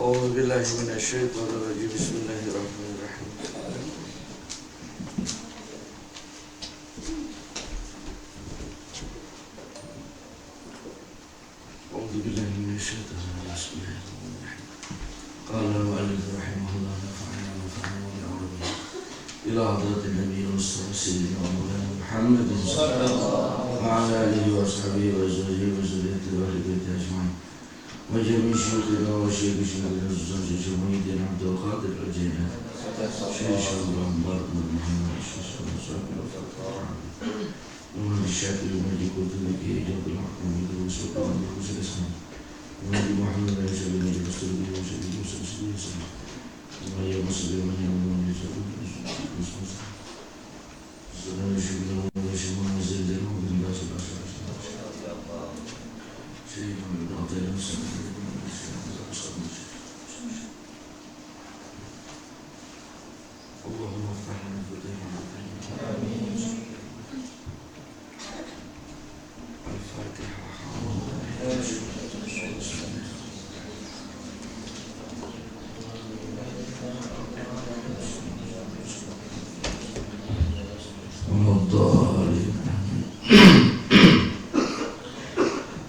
أعوذ بالله من الشيطان الرجيم بسم الله الرحمن الرحيم أعوذ بالله من الشيطان الرجيم بسم الله الرحمن الرحيم قال المؤلف رحمه الله نفعنا بالعربية إلى حضرة النبي المصطفى سيدنا ومولانا محمد صلى الله وعلى آله وأصحابه وأزواجه وذريته وأهل بيته أجمعين وجميع شيوخنا وشيخ شيخنا الزوج محيدين عبد القادر الجيلاني شيخ الله مبارك بن محمد الشيخ ومن الشافعي ومن كتب في إجابة الحق ومن الوسوق ومن الوسوق الإسلام ومن محمد رسول الله رسول الله وسلم وسلم ومن يمسلم ومن يمن يسلم سلام شيخنا وشيخنا وزيدنا ومن باس الأشعار شيخنا من أعطينا السلام اللهم افتح لنا فتح آمين الفاتحة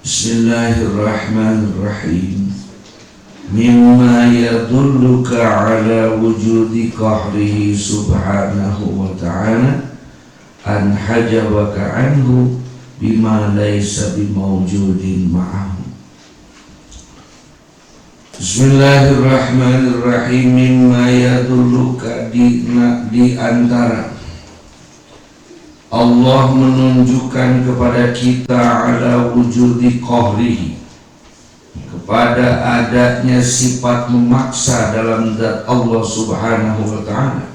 بسم الله الرحمن الرحيم مما يدلك على وجود قهره سبحانه وتعالى أن حجبك عنه بما ليس بموجود معه. Bismillahirrahmanirrahim. Mimma yadulluka di antara Allah menunjukkan kepada kita ala wujudi qahrihi, kepada adanya sifat memaksa dalam zat Allah subhanahu wa ta'ala.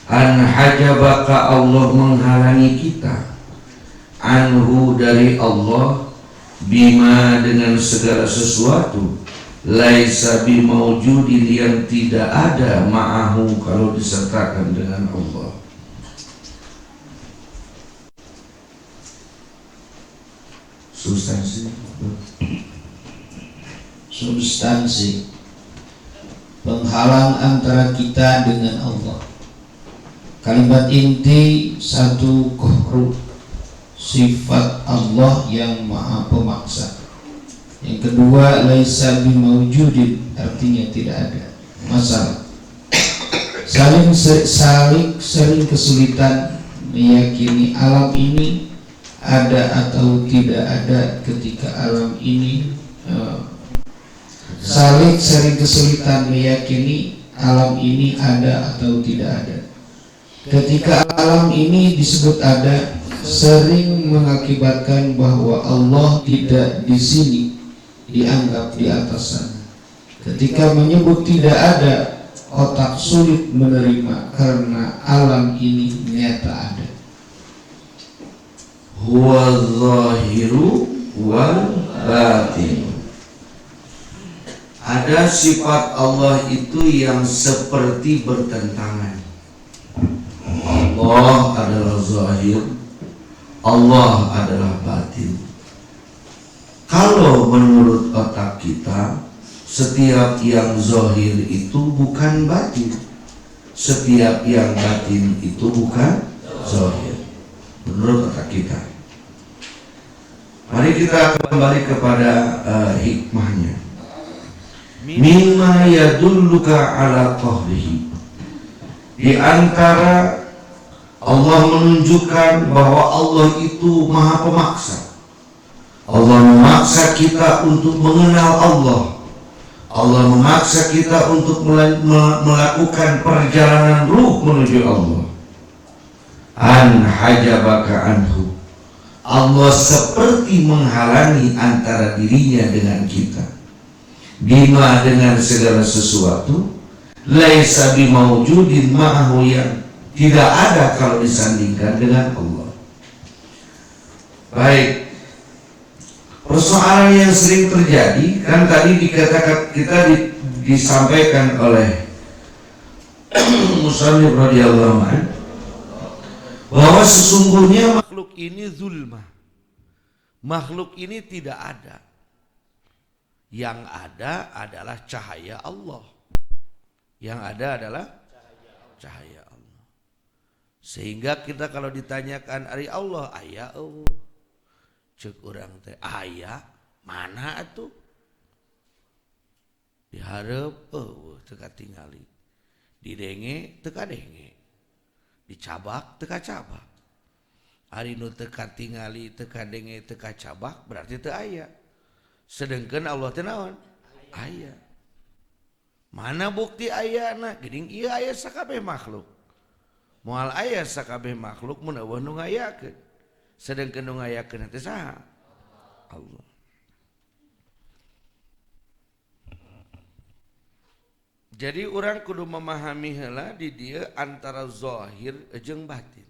An hajabaka, Allah menghalangi kita, anhu dari Allah, bima dengan segala sesuatu, laisa bimaujudin yang tidak ada, ma'ahu kalau disertakan dengan Allah. Substansi penghalang antara kita dengan Allah. Kalimat inti satu, qahru, sifat Allah yang maha pemaksa. Yang kedua, laisa bimaujudin, artinya tidak ada masalah. Sering kesulitan meyakini alam ini ada atau tidak ada. Ketika alam ini sering kesulitan meyakini alam ini ada atau tidak ada. Ketika alam ini disebut ada, sering mengakibatkan bahwa Allah tidak di sini, dianggap di atas sana. Ketika menyebut tidak ada, otak sulit menerima karena alam ini nyata ada. Huwa zahiru wal batin. Ada sifat Allah itu yang seperti bertentangan. Allah adalah zahir, Allah adalah batin. Kalau menurut otak kita, setiap yang zahir itu bukan batin, setiap yang batin itu bukan zahir, menurut otak kita. Mari kita kembali kepada hikmahnya. Mimma yadulluka ala qahrihi, di antara Allah menunjukkan bahwa Allah itu maha pemaksa. Allah memaksa kita untuk mengenal Allah. Allah memaksa kita untuk melakukan perjalanan ruh menuju Allah. An hajabaka anhu, Allah seperti menghalangi antara dirinya dengan kita. Bima dengan segala sesuatu, laisa bimaujudin ma'ahu, yang tidak ada kalau disandingkan dengan Allah. Baik, persoalan yang sering terjadi kan tadi dikatakan disampaikan oleh Musannif radhiyallahu anhu bahwa sesungguhnya makhluk ini zulma, makhluk ini tidak ada. Yang ada adalah cahaya Allah. Yang ada adalah cahaya Allah. Sehingga kita kalau ditanyakan ari Allah, aya eueuh. Ceuk urang teh aya mana atuh? Dihareup eueuh teu katingali. Didenge teu kadenge. Dicabak teu kacabak. Ari nu teu katingali teu kadenge teu kacabak berarti teu aya. Sedengkeun Allah teh naon? Aya. Mana bukti ayana? Geuning ieu aya sakabeh makhluk. Moal aya sakabeh makhluk mun eueuh nu ngayakeun. Sedengkeun nu ngayakeun teh saha? Allah. Jadi orang kudu memahami heula di dieu antara zahir jeung batin.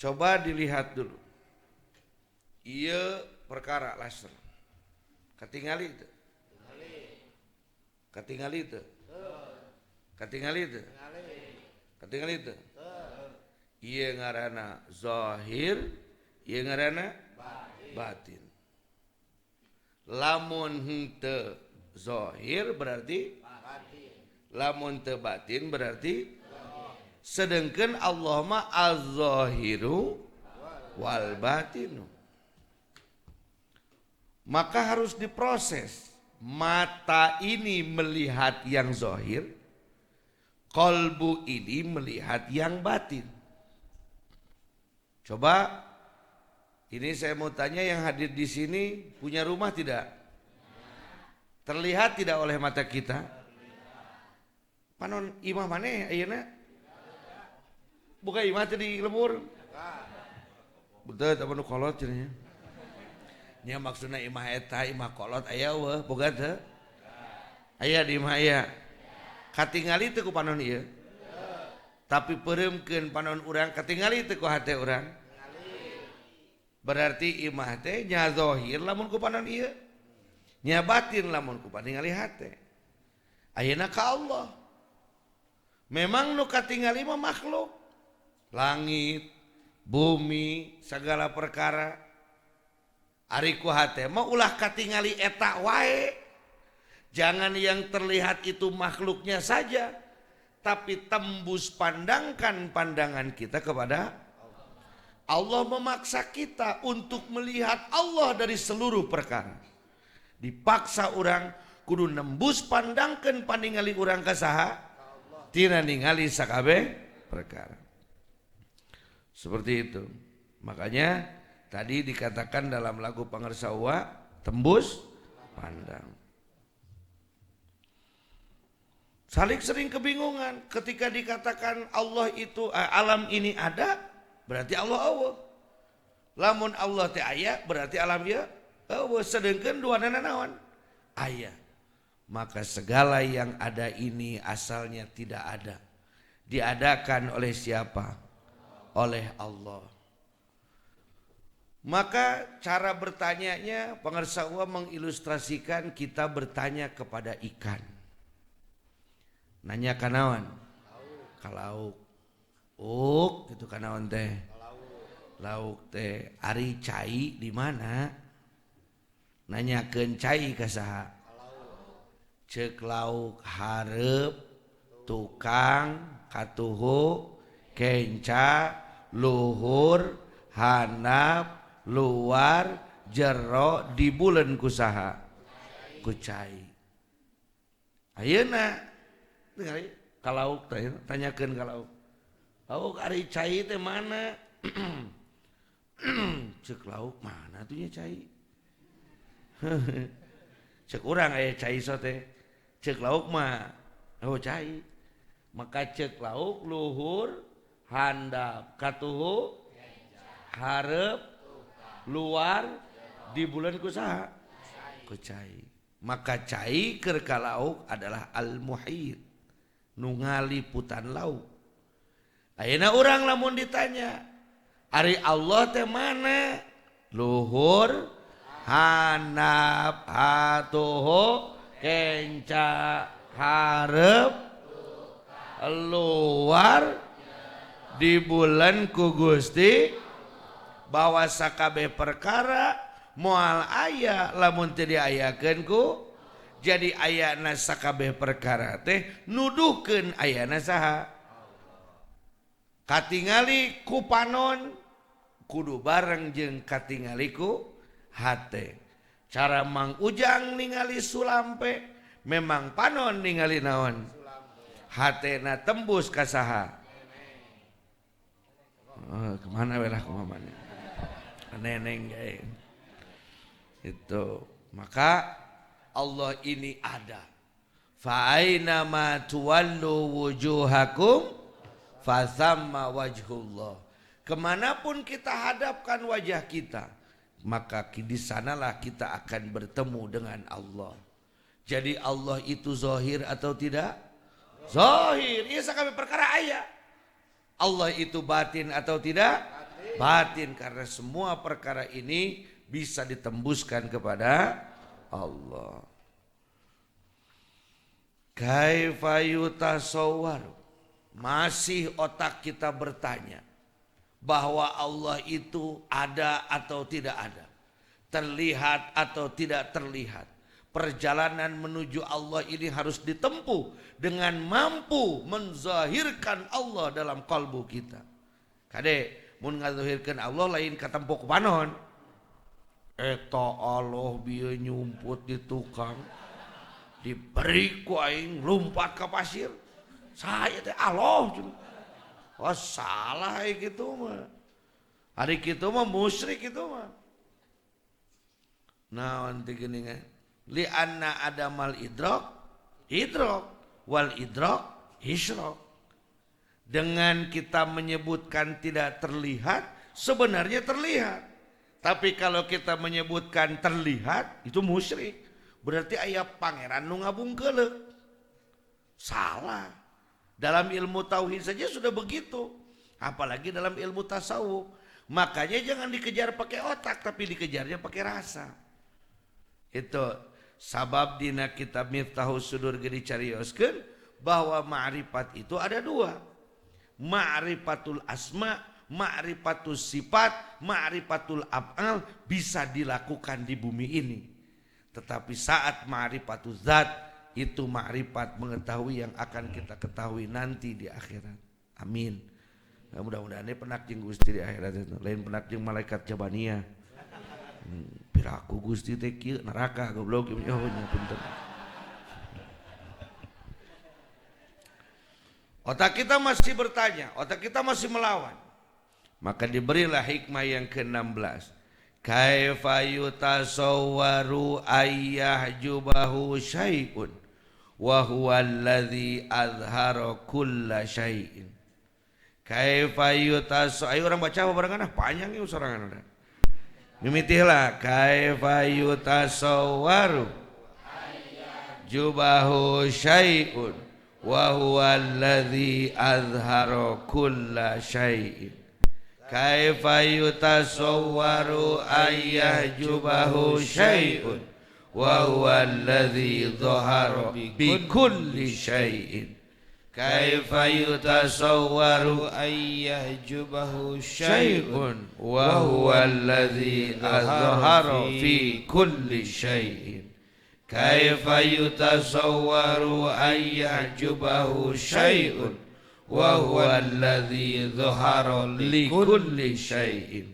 Coba dilihat dulu. Ieu perkara laser. Katingali teu? Katingali teu? Katingali teu? Katingali teu? Ieu ngaranna zahir, ieu ngaranna batin. Lamun henteu zahir berarti batin. Lamun teu batin berarti sedengkeun Allah mah az-zahiru wal batinu. Maka harus diproses. Mata ini melihat yang zahir, kolbu ini melihat yang batin. Coba ini saya mau tanya yang hadir di sini punya rumah tidak? Terlihat tidak oleh mata kita? Panon imah maneh ayeuna? Buka imah teh di lembur. Betul tapi nu kolot cenah. Nya maksudna imah eta imah kolot aya weuh boga teu? Aya di imah aya. Katingali teu ku panon ieu? Tapi peureumkeun panon urang katingali teu ku hate urang? Berarti imah teh nya zahir lamun ku panon ieu. Nya batin lamun ku paningali hate. Ayeuna ka Allah. Memang nu katingali mah makhluk. Langit, bumi, segala perkara. Ari ku hate mah ulah katingali eta wae. Jangan yang terlihat itu makhluknya saja, tapi tembus pandangkan pandangan kita kepada Allah. Memaksa kita untuk melihat Allah dari seluruh perkara. Dipaksa orang kudu nembus pandangkan paningali urang ka saha? Tina ningali sakabeh perkara. Seperti itu. Makanya tadi dikatakan dalam lagu Pangersawa, tembus pandang. Salik sering kebingungan ketika dikatakan Allah itu alam ini ada, berarti Allah eueuh. Lamun Allah teh aya, berarti alam ieu eueuh. Sedengkeun duanana naon? Aya. Maka segala yang ada ini asalnya tidak ada. Diadakan oleh siapa? Oleh Allah. Maka cara bertanyanya Pangersawa mengilustrasikan kita bertanya kepada ikan. Nanya kanawan? Kalauk. Itu kanawan teh? Lauk teh. Ari cai di mana? Nanyakeun cai ka saha? Ceuk lauk hareup, tukang, katuhu, kenca, luhur, handap, luar, jero, dibuleun ku saha? Ku cai. Ayeuna kalauk teh tanyakeun kalauk. Lauk ari cai teh mana? Ceuk lauk mana tuh nya cai? Ceuk urang aya cai sote. Ceuk lauk mah cai. Maka ceuk lauk luhur, handap, katuhu, hareup, luar, dibuleun ku saha? Ku cai. Maka cai keur ka lauk adalah al-muhit, nu ngaliputan lauk. Ayeuna urang lamun ditanya, ari Allah teh mana? Luhur, handap, hatuhu, kenca, hareup, luar, dibuleun ku Gusti, bahwa sakabeh perkara moal aya lamun teu diayakeun ku jadi ayana sakabeh perkara teh nuduhkeun ayana saha katingali ku panon kudu bareng jeung katingali ku hate. Cara Mang Ujang ningali sulampe memang panon ningali naon hatena tembus ka saha kemana welah kumamana neneng itu. Maka Allah ini ada. Fa aina ma tuwallu wujuhakum fa thamma wajhullah. Kemanapun kita hadapkan wajah kita, maka di sanalah kita akan bertemu dengan Allah. Jadi Allah itu zahir atau tidak? Zahir. Ieu sakabeh perkara aya. Allah itu batin atau tidak? Batin, karena semua perkara ini bisa ditembuskan kepada Allah. Kaifa yutasawwar, masih otak kita bertanya bahwa Allah itu ada atau tidak ada, terlihat atau tidak terlihat. Perjalanan menuju Allah ini harus ditempuh dengan mampu menzahirkan Allah dalam kalbu kita. Kade mun ngazahirkeun Allah lain katempo ku panon. Eta Allah bieu nyumput di tukang diberi ku aing lompat ke pasir. Saya teh Allah. Oh salah kitu mah. Ari kitu mah musyrik kitu mah. Naon teh geuningan? Li anna adamal idrak wal idrak isyrak. Dengan kita menyebutkan tidak terlihat, sebenarnya terlihat. Tapi kalau kita menyebutkan terlihat, itu musyrik. Berarti aya pangeran nu ngabungkeuleuh. Salah. Dalam ilmu tauhid saja sudah begitu. Apalagi dalam ilmu tasawuf. Makanya jangan dikejar pakai otak, tapi dikejarnya pakai rasa. Itu sabab dina kitab Miftahus Sudur ge dicarioskeun bahwa ma'rifat itu ada dua. Ma'rifatul asma, ma'rifatul sifat, ma'rifatul af'al bisa dilakukan di bumi ini. Tetapi saat ma'rifatul zat itu ma'rifat mengetahui yang akan kita ketahui nanti di akhirat. Amin. Nah, mudah-mudahan ini penak jeung Gusti di akhirat itu. Lain penak jeung malaikat Jabaniyah. Piraku Gusti teh kieu neraka goblok nya punten. Otak kita masih bertanya, otak kita masih melawan. Maka diberilah hikmah yang ke-16. Kaifa yutasawwaru ayyahjubahu syai'un wa huwa alladzi azhara kulla syai'in. Kaifa yutasawwaru, ayo orang baca apa barengan panjang ieu sorangan urang. Mimitihlah kaifa yutasawwaru jubahu syai'un wa huwa alladzi azhara kulla syai'in. Kaifa yutasawwaru ayyahjubahu syai'un wa huwa alladzi dhahara bi kulli syai'in. Kaifa yutasawwaru ayyahjubahu syai'un wa huwa alladzi azhara fi kulli syai'in. Kaifa yutasawwaru ayyahjubahu syai'un wa huwa alladzi dhahara li kulli syai'in.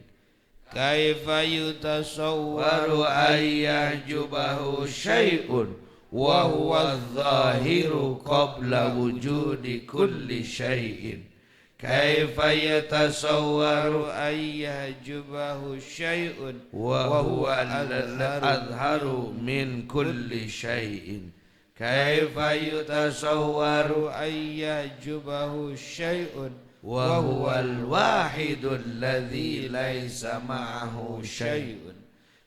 Kaifa yutasawwaru ayyahjubahu syai'un wa huwa adh-dhahiru qabla wujudi kulli syai'in. Kaifa yatasawwaru ayyahjubahu syai'un wa huwa al-adharu min kulli syai'in. Kaifa yutasawwaru ayyahjubahu syai'un wa huwa al-wahidu alladhi laysa ma'ahu syai'un.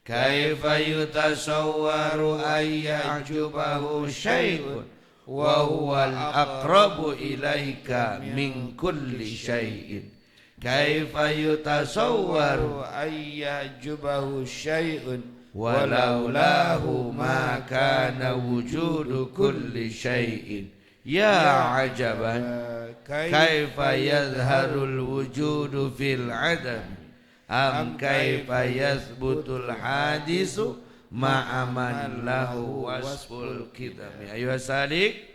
Kaifa yutasawwaru ayyahjubahu syai'un wa huwa al-aqrabu ilaika min kulli syai'in. Kaifa yutasawwaru ayyahjubahu syai'un walaulahu ma kana wujudu kulli syai'in. Ya ajaban kaifa yadharul wujudu fil adam am kaifa yasbutul hadisu ma'aman lahu wasful kitami. Ayo Sadik.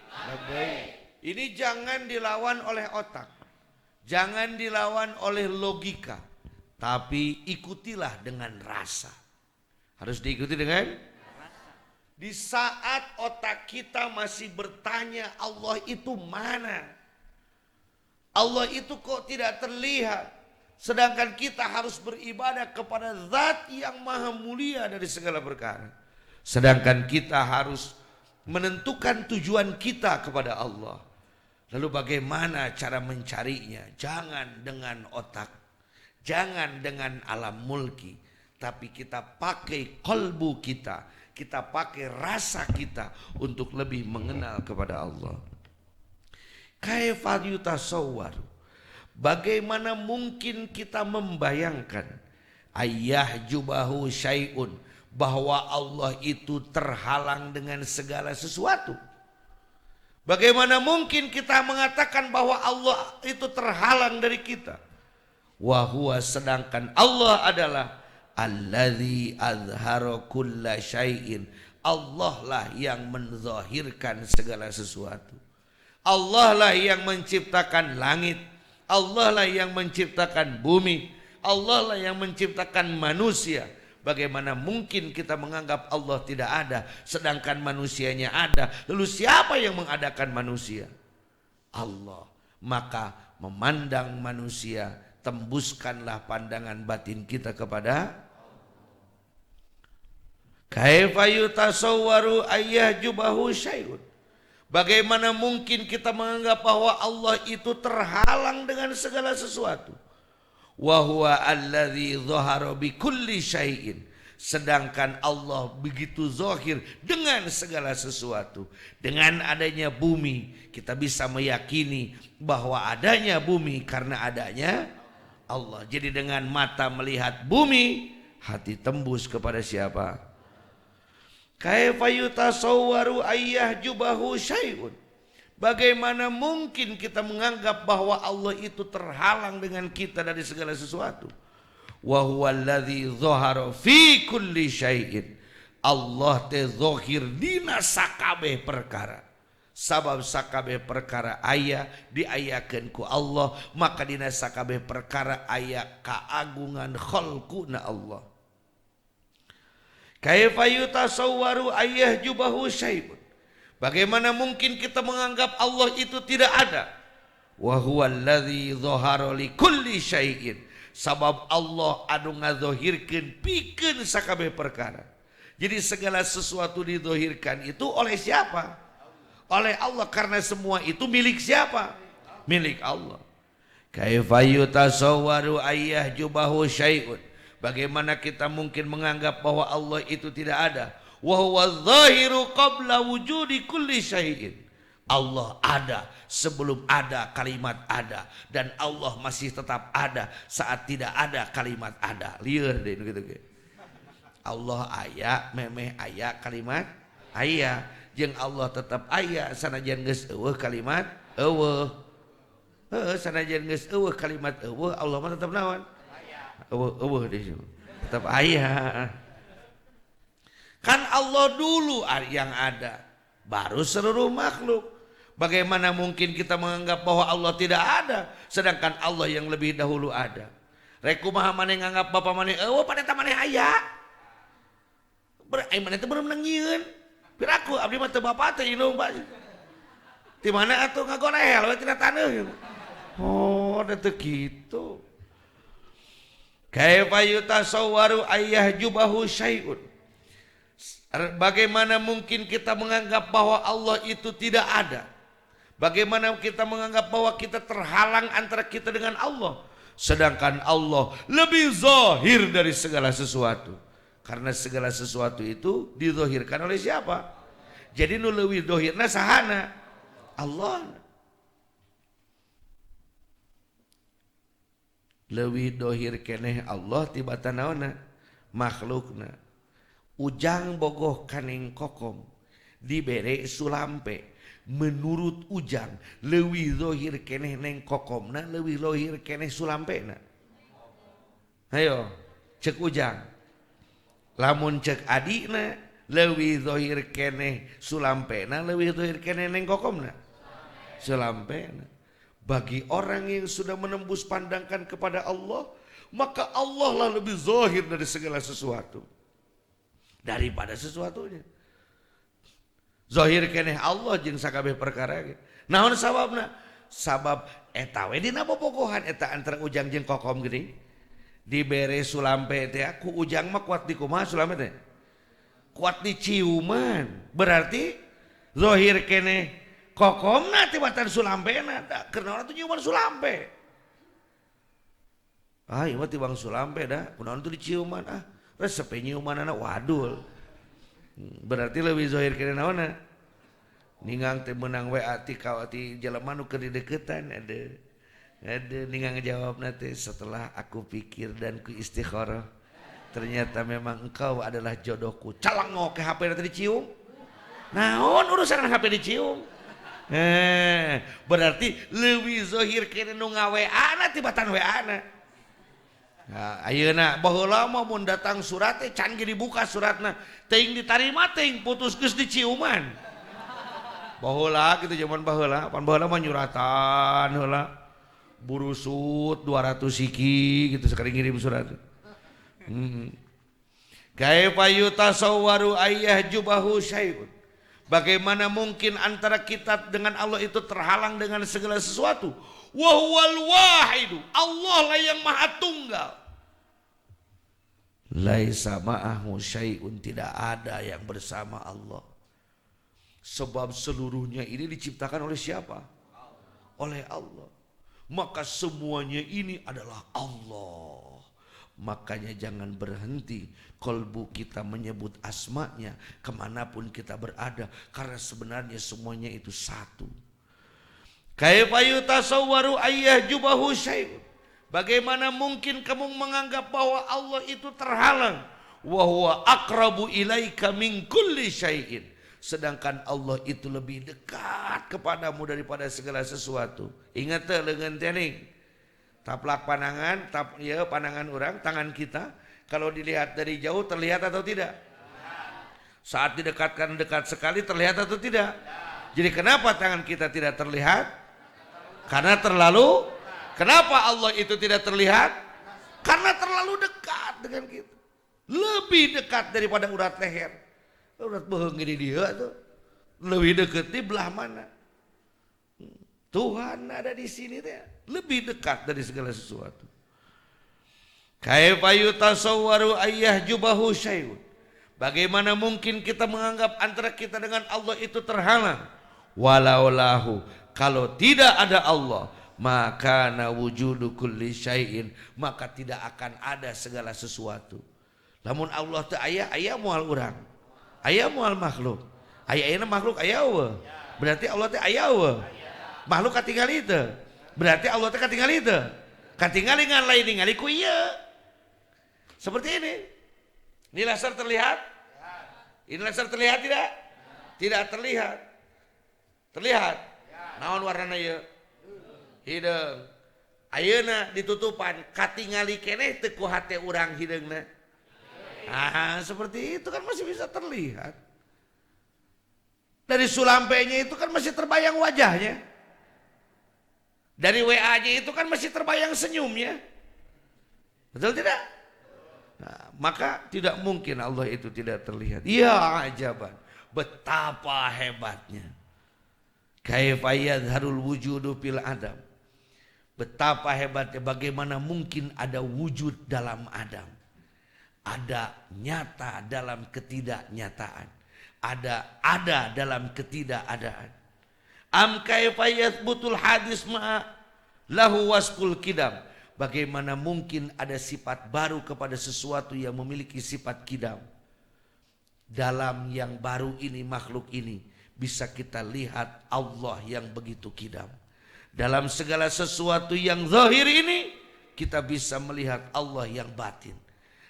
Ini jangan dilawan oleh otak, jangan dilawan oleh logika, tapi ikutilah dengan rasa. Harus diikuti dengan rasa. Di saat otak kita masih bertanya Allah itu mana, Allah itu kok tidak terlihat, sedangkan kita harus beribadah kepada zat yang maha mulia dari segala perkara. Sedangkan kita harus menentukan tujuan kita kepada Allah. Lalu bagaimana cara mencarinya? Jangan dengan otak, jangan dengan alam mulki, tapi kita pakai kolbu kita, kita pakai rasa kita untuk lebih mengenal kepada Allah. Kaifa yutasawwar, bagaimana mungkin kita membayangkan ayah jubahu syai'un, bahwa Allah itu terhalang dengan segala sesuatu. Bagaimana mungkin kita mengatakan bahwa Allah itu terhalang dari kita? Wa huwa, sedangkan Allah adalah alladzi azhara kulla syai'in. Allah lah yang menzahirkan segala sesuatu. Allah lah yang menciptakan langit. Allah lah yang menciptakan bumi. Allah lah yang menciptakan manusia. Bagaimana mungkin kita menganggap Allah tidak ada, sedangkan manusianya ada? Lalu siapa yang mengadakan manusia? Allah. Maka memandang manusia, tembuskanlah pandangan batin kita kepada kaifa yutasawwaru ayyahjubahu syai'un. Bagaimana mungkin kita menganggap bahwa Allah itu terhalang dengan segala sesuatu? Wa huwa alladzi dhahara bi kulli syai'in, sedangkan Allah begitu zahir dengan segala sesuatu. Dengan adanya bumi kita bisa meyakini bahwa adanya bumi karena adanya Allah. Jadi dengan mata melihat bumi, hati tembus kepada siapa? Kaifa yutasawwaru ayyahjubahu syai'un. Bagaimana mungkin kita menganggap bahwa Allah itu terhalang dengan kita dari segala sesuatu? Wa huwa alladzi dhahara fi kulli syai'in. Allah te zahir dina sakabeh perkara. Sabab sakabeh perkara aya diayakeun ku Allah, maka dina sakabeh perkara aya kaagungan khalquna Allah. Kaifa yutasawwaru ayyahjubahu syai'un. Bagaimana mungkin kita menganggap Allah itu tidak ada? Wa huwa alladzi dhahara li kulli syai'in. Sabab Allah anu ngazahirkeun pikeun sakabeh perkara. Jadi segala sesuatu dizahirkan itu oleh siapa? Oleh Allah, karena semua itu milik siapa? Milik Allah. Kaifa yutasawwaru ayyahjubahu syai'un. Bagaimana kita mungkin menganggap bahwa Allah itu tidak ada? Wa huwa zahiru qabla wujudi kulli syai'in. Allah ada sebelum ada kalimat ada, dan Allah masih tetap ada saat tidak ada kalimat ada. Lieur deh gitu. Allah aya, memeh aya kalimat aya, jeung Allah tetap aya sanajan geus eueuh kalimat eueuh. Sanajan geus eueuh kalimat eueuh, Allah mah tetap naon? Eueuh deh. Tetap aya. Kan Allah dulu yang ada, baru seluruh makhluk. Bagaimana mungkin kita menganggap bahwa Allah tidak ada, sedangkan Allah yang lebih dahulu ada? Rek kumaha maneh nganggap bapa maneh eueuh pada maneh aya? Ai maneh teh bener nangieun. Piraku abdi mah teu bapa teh ieu Pak. Di mana atuh ngagorehel we tina taneuh. Oh, da teu kitu. Kaifa yutasawwaru ayyahjubahu syai'un. Bagaimana mungkin kita menganggap bahwa Allah itu tidak ada? Bagaimana kita menganggap bahwa kita terhalang antara kita dengan Allah? Sedangkan Allah lebih zahir dari segala sesuatu. Karena segala sesuatu itu dizahirkan oleh siapa? Jadi nu leuwih zahirna sahana? Allah. Leuwih zahir keneh Allah tibatan naonna? Makhlukna. Ujang bogoh kaneng kokom dibere sulampe. Menurut Ujang leuwih zahir keneh neng kokomna, leuwih zahir keneh sulampena. Ayo, cek Ujang. Lamun cek adina leuwih zahir keneh sulampena, leuwih zahir keneh neng kokomna. Sulampena. Bagi orang yang sudah menembus pandangan kepada Allah, maka Allah lah lebih zahir dari segala sesuatu daripada sesuatunya. Zahir keneh Allah jeung sakabeh perkara ge. Naon sababna? Sabab eta we dina bobogohan eta antara Ujang jeung kokom geuning. Dibere sulampe teh ku Ujang mah kuat di kumaha sulampe teh? Kuat di ciuman. Berarti zahir keneh kokomna tibatan sulampena da keur tuh ciuman sulampe. Ah ieu mah tibang sulampe da, kunaon tuh diciuman ah. Resep nyiumanana wadul. Berarti leuwih zahir keneh naonna? Ningang teh meunang WA ti ka ti jelema nu keur dideukeutan ada ningang ngejawab nanti setelah aku pikir dan ku istikharah ternyata memang engkau adalah jodohku. Calangok ke HP nanti dicium. Naon urusan HP dicium? Berarti leuwih zahir keneh nu ngaweana tibatan WA-na. Nah, ayeuna baheula mah mun datang surat teh can ge dibuka suratna, teuing ditarima teuing putus geus diciuman. Baheula kitu zaman baheula, pan baheula mah nyuratan heula. Burusut 200 siki gitu sekali ngirim surat. Kaifa yutasawwaru ayyahjubahu syai'un. Bagaimana mungkin antara kita dengan Allah itu terhalang dengan segala sesuatu? Wa huwal wahidu. Allah lah yang maha tunggal. Laisa ma'ahu syai'un, tidak ada yang bersama Allah. Sebab seluruhnya ini diciptakan oleh siapa? Oleh Allah. Maka semuanya ini adalah Allah. Makanya jangan berhenti kolbu kita menyebut asma'nya kemanapun kita berada, karena sebenarnya semuanya itu satu. Kaifa yutasawwaru ayyahjubahu syai'un. Bagaimana mungkin kamu menganggap bahwa Allah itu terhalang? Wa huwa aqrabu ilaika min kulli syai'in. Sedangkan Allah itu lebih dekat kepadamu daripada segala sesuatu. Ingat leungeun teh ning. Taplak pandangan, pandangan orang, tangan kita kalau dilihat dari jauh terlihat atau tidak? Saat didekatkan dekat sekali terlihat atau tidak? Jadi kenapa tangan kita tidak terlihat? Karena terlalu. Kenapa Allah itu tidak terlihat? Karena terlalu dekat dengan kita. Lebih dekat daripada urat leher. Urat beheung di dia tuh lebih dekat di belah mana? Tuhan ada di sini teh, lebih dekat dari segala sesuatu. Kaifa yutasawwaru ayyahjubahu syai'un. Bagaimana mungkin kita menganggap antara kita dengan Allah itu terhalang? Walaulahu, kalau tidak ada Allah, maka na wujudu kulli syai'in, maka tidak akan ada segala sesuatu. Lamun Allah teu aya moal urang. Aya moal makhluk. Aya makhluk aya we. Berarti Allah teh aya we. Makhluk katingali teu. Berarti Allah teh katingali teu. Katingali ngan lain ningali ku ieu. Seperti ini. Ini laser terlihat? Ini laser terlihat tidak? Tidak terlihat. Terlihat? Naon warnana ieu? Hideung. Ayeuna ditutupan katingali keneh teu ku hate urang hideungna. Ah, seperti itu kan masih bisa terlihat. Dari sulampenya itu kan masih terbayang wajahnya. Dari WA-nya itu kan masih terbayang senyumnya. Betul tidak? Nah, maka tidak mungkin Allah itu tidak terlihat. Ya ajaban, betapa hebatnya. Kaifa yadharul wujudu fil adam. Betapa hebatnya, bagaimana mungkin ada wujud dalam Adam. Ada nyata dalam ketidaknyataan. Ada dalam ketidakadaan. Am kaifa yathbutul hadis ma'a lahu wasful kidam. Bagaimana mungkin ada sifat baru kepada sesuatu yang memiliki sifat kidam. Dalam yang baru ini, makhluk ini, bisa kita lihat Allah yang begitu kidam. Dalam segala sesuatu yang zahir ini, kita bisa melihat Allah yang batin.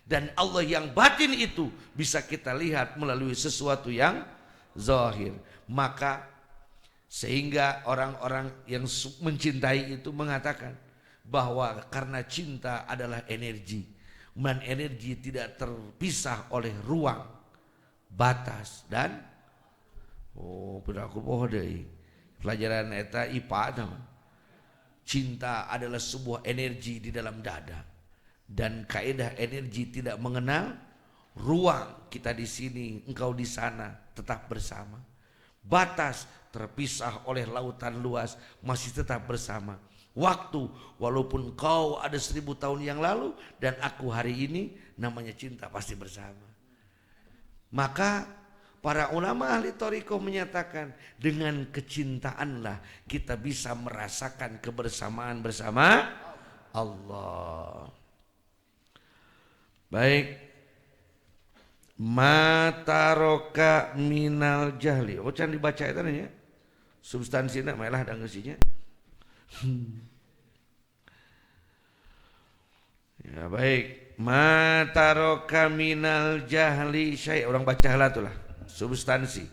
Dan Allah yang batin itu bisa kita lihat melalui sesuatu yang zahir. Maka sehingga orang-orang yang mencintai itu mengatakan bahwa karena cinta adalah energi, Man energi tidak terpisah oleh ruang, batas dan aku poho deui. Pelajaran eta IPA nama. Cinta adalah sebuah energi di dalam dada dan kaidah energi tidak mengenal ruang. Kita di sini, engkau di sana, tetap bersama. Batas terpisah oleh lautan luas, masih tetap bersama. Waktu, walaupun kau ada 1000 tahun yang lalu dan aku hari ini, namanya cinta pasti bersama. Maka para ulama ahli thariqah menyatakan dengan kecintaanlah kita bisa merasakan kebersamaan bersama Allah. Baik. Mataroka minal jahli. Can dibaca itu ya. Substansinya maelah da ngeusinya. Ya baik, mataroka minal jahli syai. Orang baca heula tuh lah. Substansi.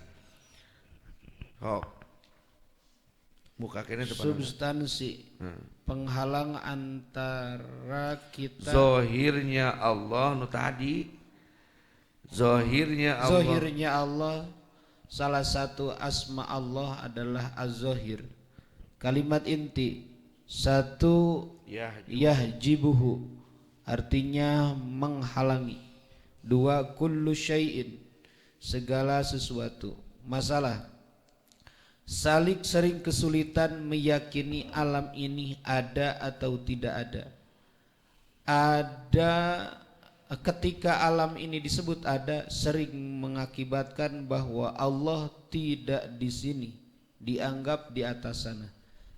Muka kene depan. Substansi. Penghalang antara kita. Zohirnya Allah nu tadi. Zohirnya Allah. Salah satu asma Allah adalah Az-Zohir. Kalimat inti satu yahjibuhu artinya menghalangi. Dua kullu syai'in segala sesuatu. Masalah Salik sering kesulitan meyakini alam ini ada atau tidak ada. Ada ketika alam ini disebut ada sering mengakibatkan bahwa Allah tidak di sini, dianggap di atas sana.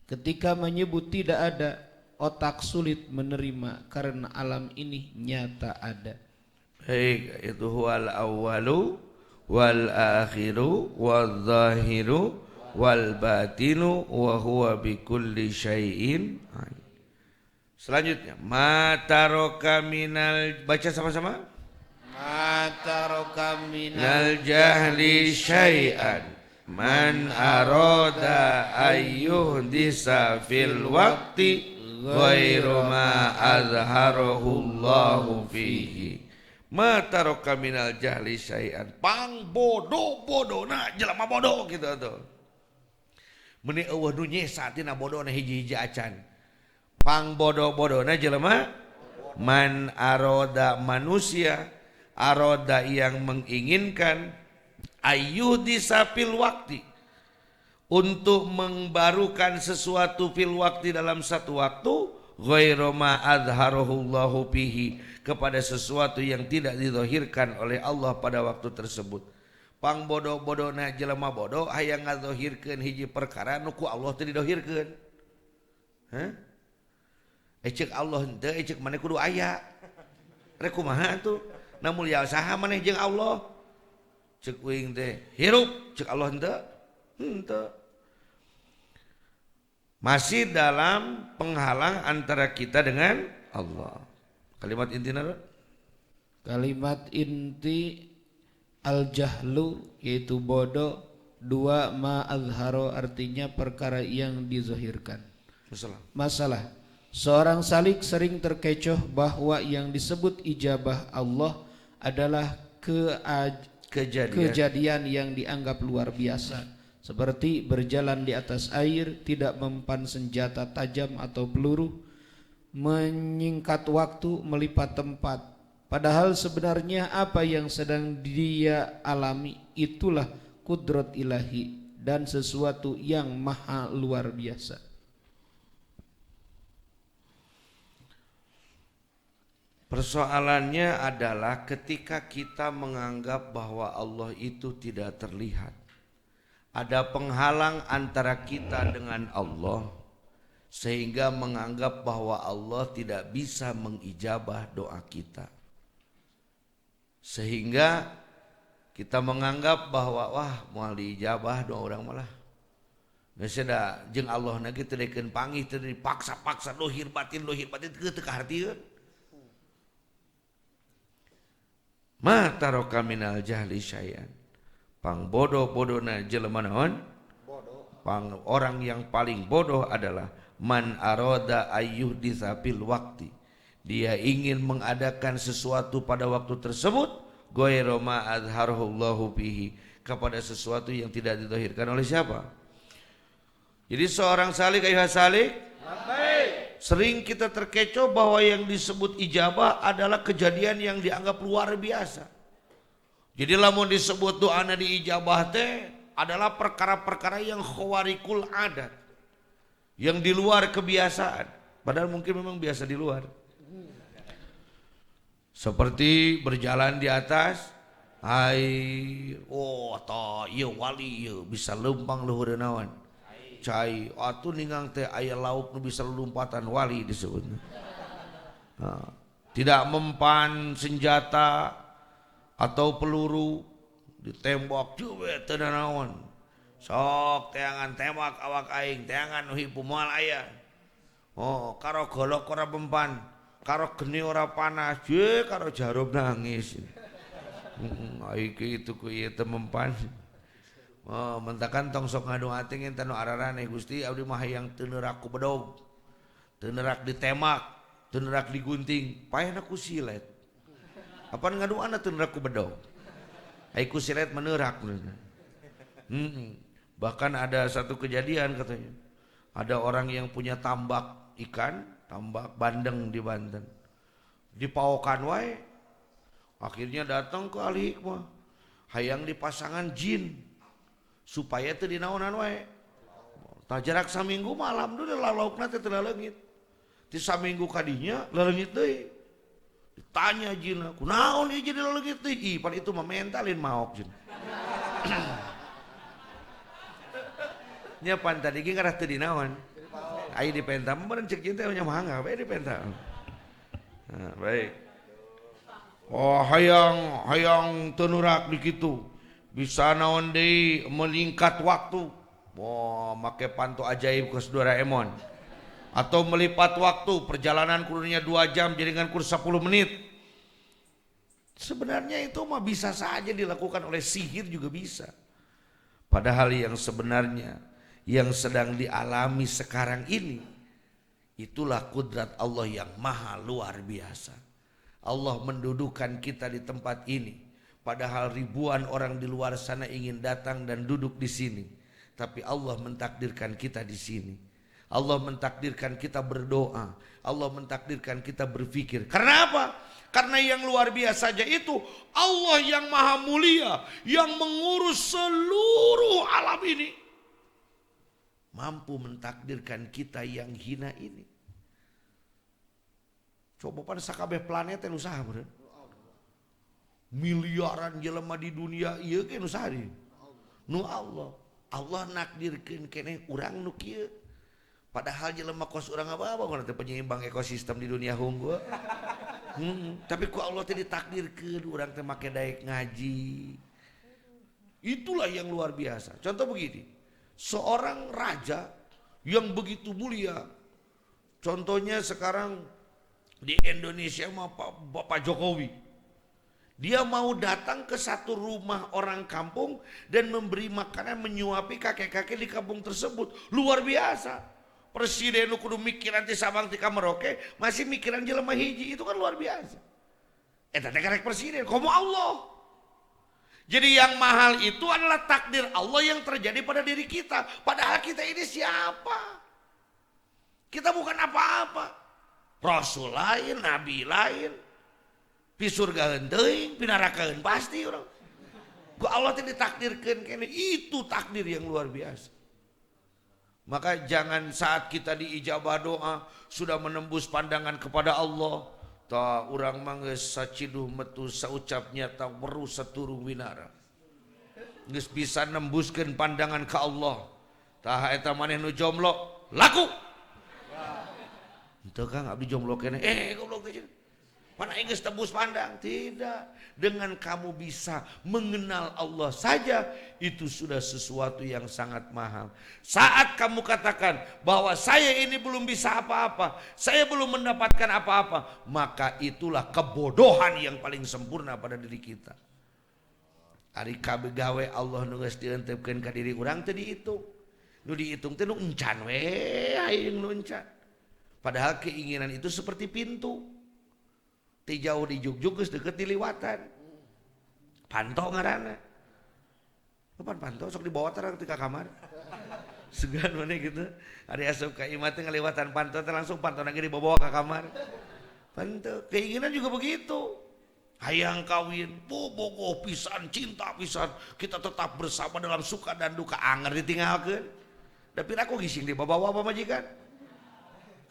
Ketika menyebut tidak ada, otak sulit menerima karena alam ini nyata ada. Baik, itu huwal awwalu wal akhiru wal zahiru wal batinu wa huwa bikulli syai'in. Selanjutnya, mataroka minal, baca sama-sama. Mataroka minal jahli syai'an man aroda ayyuhdisa fil waqti ghairu ma azharahu Allahu fihi. Mataroka minal jahli syai'an, pang bodoh-bodohna jelema bodoh gitu tuh. Meni eueuh nu nyesa tina bodohna hiji-hiji acan. Pang bodoh-bodohna jelema man aroda manusia, aroda yang menginginkan ayyuhdisa fil waqti, untuk membarukan sesuatu fil waqti dalam satu waktu, ghairu ma adharahu Allahu bihi, kepada sesuatu yang tidak dizahirkan oleh Allah pada waktu tersebut. Pang bodoh-bodohna jelema bodoh hayang ngazahirkeun hiji perkara nu ku Allah teu didahirkeun. Cek Allah henteu, cek maneh kudu aya. Rek kumaha tuh? Na mulia saha maneh jeung Allah? Cek uing teh hirup, cek Allah henteu? Henteu. Masih dalam penghalang antara kita dengan Allah. Kalimat intina? Kalimat inti al-jahlu yaitu bodoh. Dua ma azharo artinya perkara yang dizahirkan. Masalah seorang salik sering terkecoh bahwa yang disebut ijabah Allah adalah kejadian yang dianggap luar biasa, seperti berjalan di atas air, tidak mempan senjata tajam atau peluru, menyingkat waktu, melipat tempat. Padahal sebenarnya apa yang sedang dia alami itulah kudrat ilahi dan sesuatu yang maha luar biasa. Persoalannya adalah ketika kita menganggap bahwa Allah itu tidak terlihat, ada penghalang antara kita dengan Allah, sehingga menganggap bahwa Allah tidak bisa mengijabah doa kita. Sehingga kita menganggap bahwa wah moal diijabah doa orang malah. Geus da jeung Allah na kitu dekeun panggih teu dipaksa-paksa dohir batin teu teu kahartieun. Ma taroka minal jahli syai'an. Pang bodoh-bodohna jelema naon? Pang orang yang paling bodoh adalah man aroda ayyuhditsa fil waqti, dia ingin mengadakan sesuatu pada waktu tersebut, ghairu ma azharahullahu fihi, kepada sesuatu yang tidak dizahirkan oleh siapa? Jadi seorang salik, ayuhas salik, sering kita terkecoh bahwa yang disebut ijabah adalah kejadian yang dianggap luar biasa. Jadi lamun disebut doana diijabah teh adalah perkara-perkara yang khawarikul adat, yang di luar kebiasaan, padahal mungkin memang biasa di luar. Seperti berjalan di atas air, oh ta ieu wali ieu bisa lempang luhur naon cai atuh ningang teh aya lauk nu bisa lompatan wali disebutna. Tidak mempan senjata atau peluru ditembak juwe teu naon, sok teangan tembak awak aing, teangan nu hipu moal aya, oh karo golok ora mempan, karo geni ora panas, je karo jarum nangis. Aing kitu ku ieu teu mempan. Oh, mentakan tong sok ngadu ating enten nu ararane Gusti abdi mah hayang teu neurak ku bedog, teu neurak ditemak, teu neurak digunting, payahna ku silet. Apaan ngaduana teu neurak ku bedog? Ai ku silet meneurak. Bahkan ada satu kejadian katanya. Ada orang yang punya tambak ikan, tambak bandeng di Banten. Dipaokan wae. Akhirnya datang ke ahli hikmah. Hayang dipasangan jin supaya teu dinaonan wae. Tah jarak saminggu mah alhamdulillah laukna teh teu leungit. Ti saminggu kadinya leungit deui. Ditanya jinna, "Kunaon ieu jadi leungit deui?" Ih, pan itu mah mentalin maok jin. Nya pan tadi ge ngarah teu dinaon. Ai dipentam meureun cek jin teh nya mangga bae dipentam. Nah, baik. Oh hayang teu neurak di kitu. Bisa naon deui melingkat waktu. Oh make panto ajaib geus Doraemon. Atau melipat waktu, perjalanan kudunya 2 jam jadi dengan kurang 10 menit. Sebenarnya itu mah bisa saja dilakukan oleh sihir juga bisa. Padahal yang sebenarnya yang sedang dialami sekarang ini itulah kudrat Allah yang maha luar biasa. Allah mendudukan kita di tempat ini. Padahal ribuan orang di luar sana ingin datang dan duduk di sini. Tapi Allah mentakdirkan kita di sini. Allah mentakdirkan kita berdoa. Allah mentakdirkan kita berpikir. Karena apa? Karena yang luar biasa saja itu Allah yang maha mulia, yang mengurus seluruh alam ini, mampu mentakdirkan kita yang hina ini. Coba pada sakabeh planet yang usaha beren. Miliaran jelema di dunia ieu ke nu saha di? Nu Allah. Allah nakdirkeun keneh urang nu kieu. Padahal jelema kos urang apa kana teh penyeimbang ekosistem di dunia hunggul. Tapi ku Allah teh ditakdirkeun urang teh make daek ngaji. Itulah yang luar biasa. Contoh begini. Seorang raja yang begitu mulia. Contohnya sekarang di Indonesia mah Bapak Jokowi. Dia mau datang ke satu rumah orang kampung dan memberi makanan, menyuapi kakek-kakek di kampung tersebut. Luar biasa. Presiden kudu mikiran ti sabang ti Merauke, masih mikiran jelema hiji, itu kan luar biasa. Eta teh karek presiden, komo Allah. Jadi yang mahal itu adalah takdir Allah yang terjadi pada diri kita. Padahal kita ini siapa? Kita bukan apa-apa. Rasul lain, nabi lain. Pi surgaeun teuing, pi narakaeun pasti urang. Ku Allah teh ditakdirkeun kene, itu takdir yang luar biasa. Maka jangan saat kita diijabah doa sudah menembus pandangan kepada Allah, ta urang mah geus saciduh metu saucapnya ta weru saturung winara. Geus bisa nembuskeun pandangan ke Allah. Tah eta maneh nu jomblo, laku. Henteu Kang abdi jomblo keneh. Goblok teh. Mana geus tembus pandang? Tidak. Dengan kamu bisa mengenal Allah saja, itu sudah sesuatu yang sangat mahal. Saat kamu katakan bahwa saya ini belum bisa apa-apa, saya belum mendapatkan apa-apa, maka itulah kebodohan yang paling sempurna pada diri kita. Ari kabeh gawe Allah nu geus dientepkeun ka diri urang teh dihitung. Nu dihitung teh nu encan we, aing nu encan. Padahal keinginan itu seperti pintu. Ti jauh di Jugjug geus deukeut diliwatan. Panto ngaranna. Kapan panto sok dibawa tarang ti ka kamar. Segan mana gitu. Ari asup ka imah teh ngaliwatan panto teh langsung panto lagi dibawa ke kamar. Panto keinginan juga begitu. Hayang kawin, bobogoh pisan, cinta pisan, kita tetap bersama dalam suka dan duka, anger ditinggalkan. Tapi aku gising dibawa apa majikan?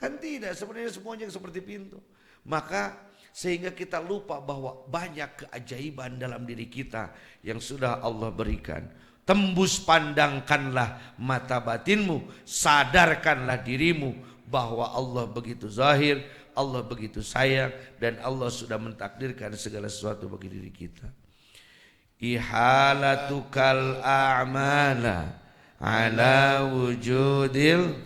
Kan tidak, sebenarnya semuanya seperti pintu. Maka sehingga kita lupa bahwa banyak keajaiban dalam diri kita yang sudah Allah berikan. Tembus pandangkanlah mata batinmu, sadarkanlah dirimu bahwa Allah begitu zahir, Allah begitu sayang, dan Allah sudah mentakdirkan segala sesuatu bagi diri kita. Ihalatukal a'mala ala wujudil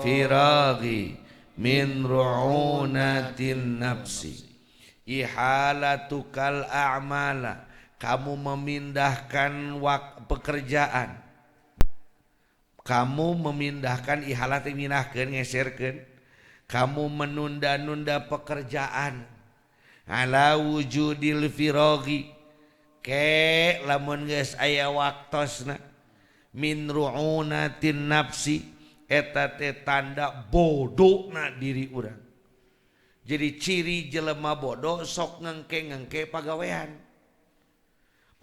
firaghi min ru'unatin nafsi. Ihalatukal a'mala, kamu memindahkan pekerjaan, kamu memindahkan ihalat yang minahkan, ngeserkan, kamu menunda-nunda pekerjaan, ala wujudil firaghi, ke lamun geus aya waktosna, min ru'unatin nafsi, eta teh tanda bodona diri urang. Jadi ciri jelema bodoh sok ngengke-ngengke pagawean.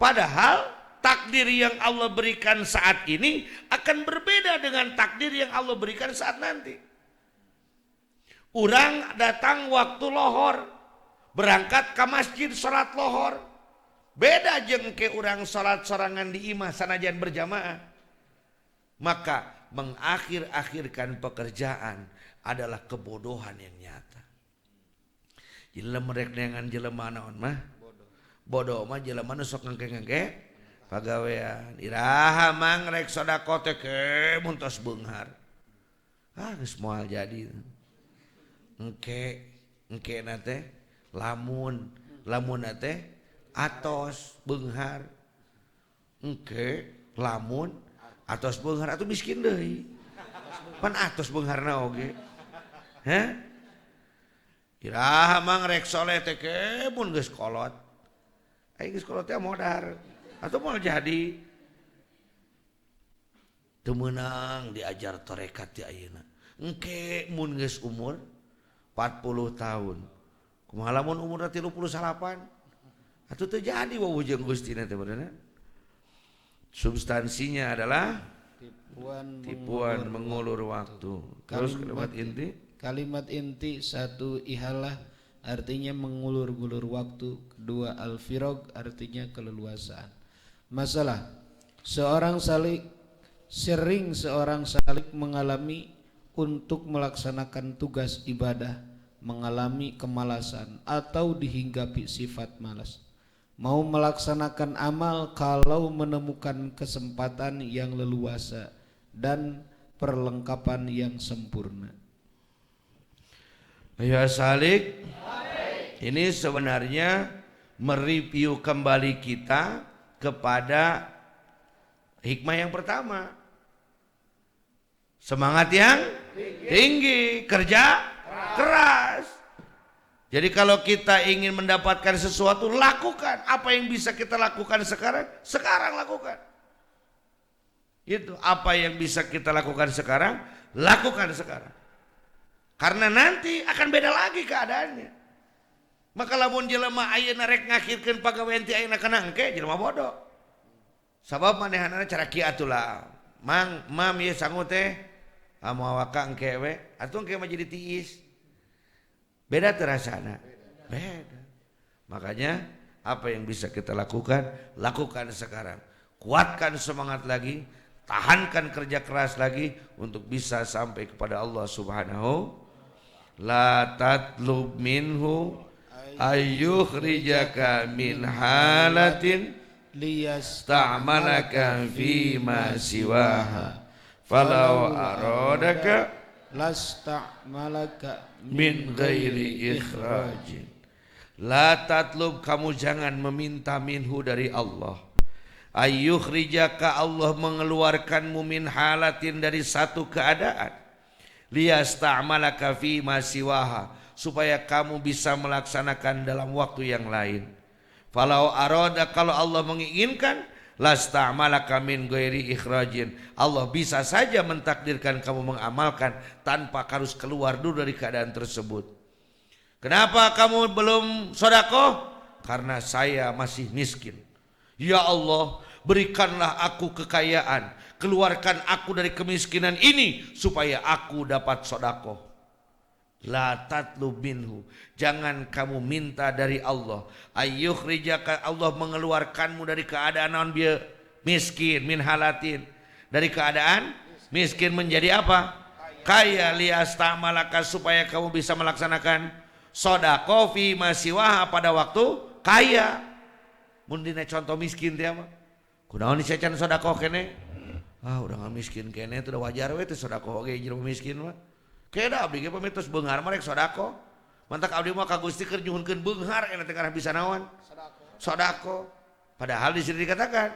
Padahal takdir yang Allah berikan saat ini akan berbeda dengan takdir yang Allah berikan saat nanti. Urang datang waktu lohor, berangkat ke masjid salat lohor. Beda jeung ke urang salat sorangan di imah sanajan berjamaah. Maka mengakhir-akhirkan pekerjaan adalah kebodohan yang nyata. Jelema rek neangan jelema naon mah? Bodoh mah jelema nu sok ngengke-ngengke pagawean. Iraha mang rek sodako teh ke muntos beunghar. Geus moal jadi. Engke nate lamun nate atos beunghar. Engke lamun atos beunghar atuh miskin deui. Pan atos beungharna oge. Hah? Iraha mang rek soleh teh ke mun geus kolot. Aing geus kolot teh modar atau mau jadi teu meunang diajar tarekat ti ayeuna. Engke mun geus umur 40 tahun. Kumaha lamun umurna 38? Atuh teu jadi wawujeung Gustina teh benerna. Substansinya adalah tipuan mengulur waktu. Terus kalimat inti? Kalimat inti satu ihalah artinya mengulur-ulur waktu, kedua al-firag artinya keleluasaan. Masalah seorang salik mengalami untuk melaksanakan tugas ibadah mengalami kemalasan atau dihinggapi sifat malas. Mau melaksanakan amal kalau menemukan kesempatan yang leluasa dan perlengkapan yang sempurna. Ya salik, ini sebenarnya mereview kembali kita kepada hikmah yang pertama. Semangat yang tinggi, kerja keras. Jadi kalau kita ingin mendapatkan sesuatu, lakukan. Apa yang bisa kita lakukan sekarang? Sekarang lakukan. Itu apa yang bisa kita lakukan sekarang? Lakukan sekarang. Karena nanti akan beda lagi keadaannya. Maka lamun jelema ayeuna rek ngakhirkeun pagawean ti ayeuna kana engke jelema bodoh. Sabab manehanana cara kieu atulah. Mam ieu sangu teh moal waka engke we, atuh engke mah jadi tiis. Beda teu rasana? Beda. Makanya apa yang bisa kita lakukan, lakukan sekarang. Kuatkan semangat lagi, tahankan kerja keras lagi untuk bisa sampai kepada Allah Subhanahu. La tatlub minhu ayyukhrijaka min halatin liyasta'malaka fima siwaha falau aradaka lasta'malaka min ghairi ikhrajin. La tatlub, kamu jangan meminta minhu dari Allah. Ayyukhrijaka, Allah mengeluarkanmu min halatin dari satu keadaan. Liyasta'malaka fi ma siwaha, supaya kamu bisa melaksanakan dalam waktu yang lain. Falau arada, kalau Allah menginginkan, lasta'malaka min ghairi ikhrajin. Allah bisa saja mentakdirkan kamu mengamalkan tanpa harus keluar dulu dari keadaan tersebut. Kenapa kamu belum sedekah? Karena saya masih miskin. Ya Allah, berikanlah aku kekayaan, keluarkan aku dari kemiskinan ini supaya aku dapat sedekah. La tatlub minhu, jangan kamu minta dari Allah ayyukhrijaka, Allah mengeluarkanmu dari keadaan non dia miskin, min halatin, dari keadaan miskin menjadi apa? Kaya, liyastamalaka, supaya kamu bisa melaksanakan sedekah fi masiwaha pada waktu kaya. Mun dina contoh miskin teh mah kunaon dicecan sedekah kene? Ah udah miskin kene teh wajar we teh sedekah oge jeung miskin mah. Keda abdi ge pamitos beunghar mah rek sedekah. Mantak abdi mah ka Gusti keur nyuhunkeun beunghar eta teh kana bisa naon? Sedekah. Padahal di sini dikatakan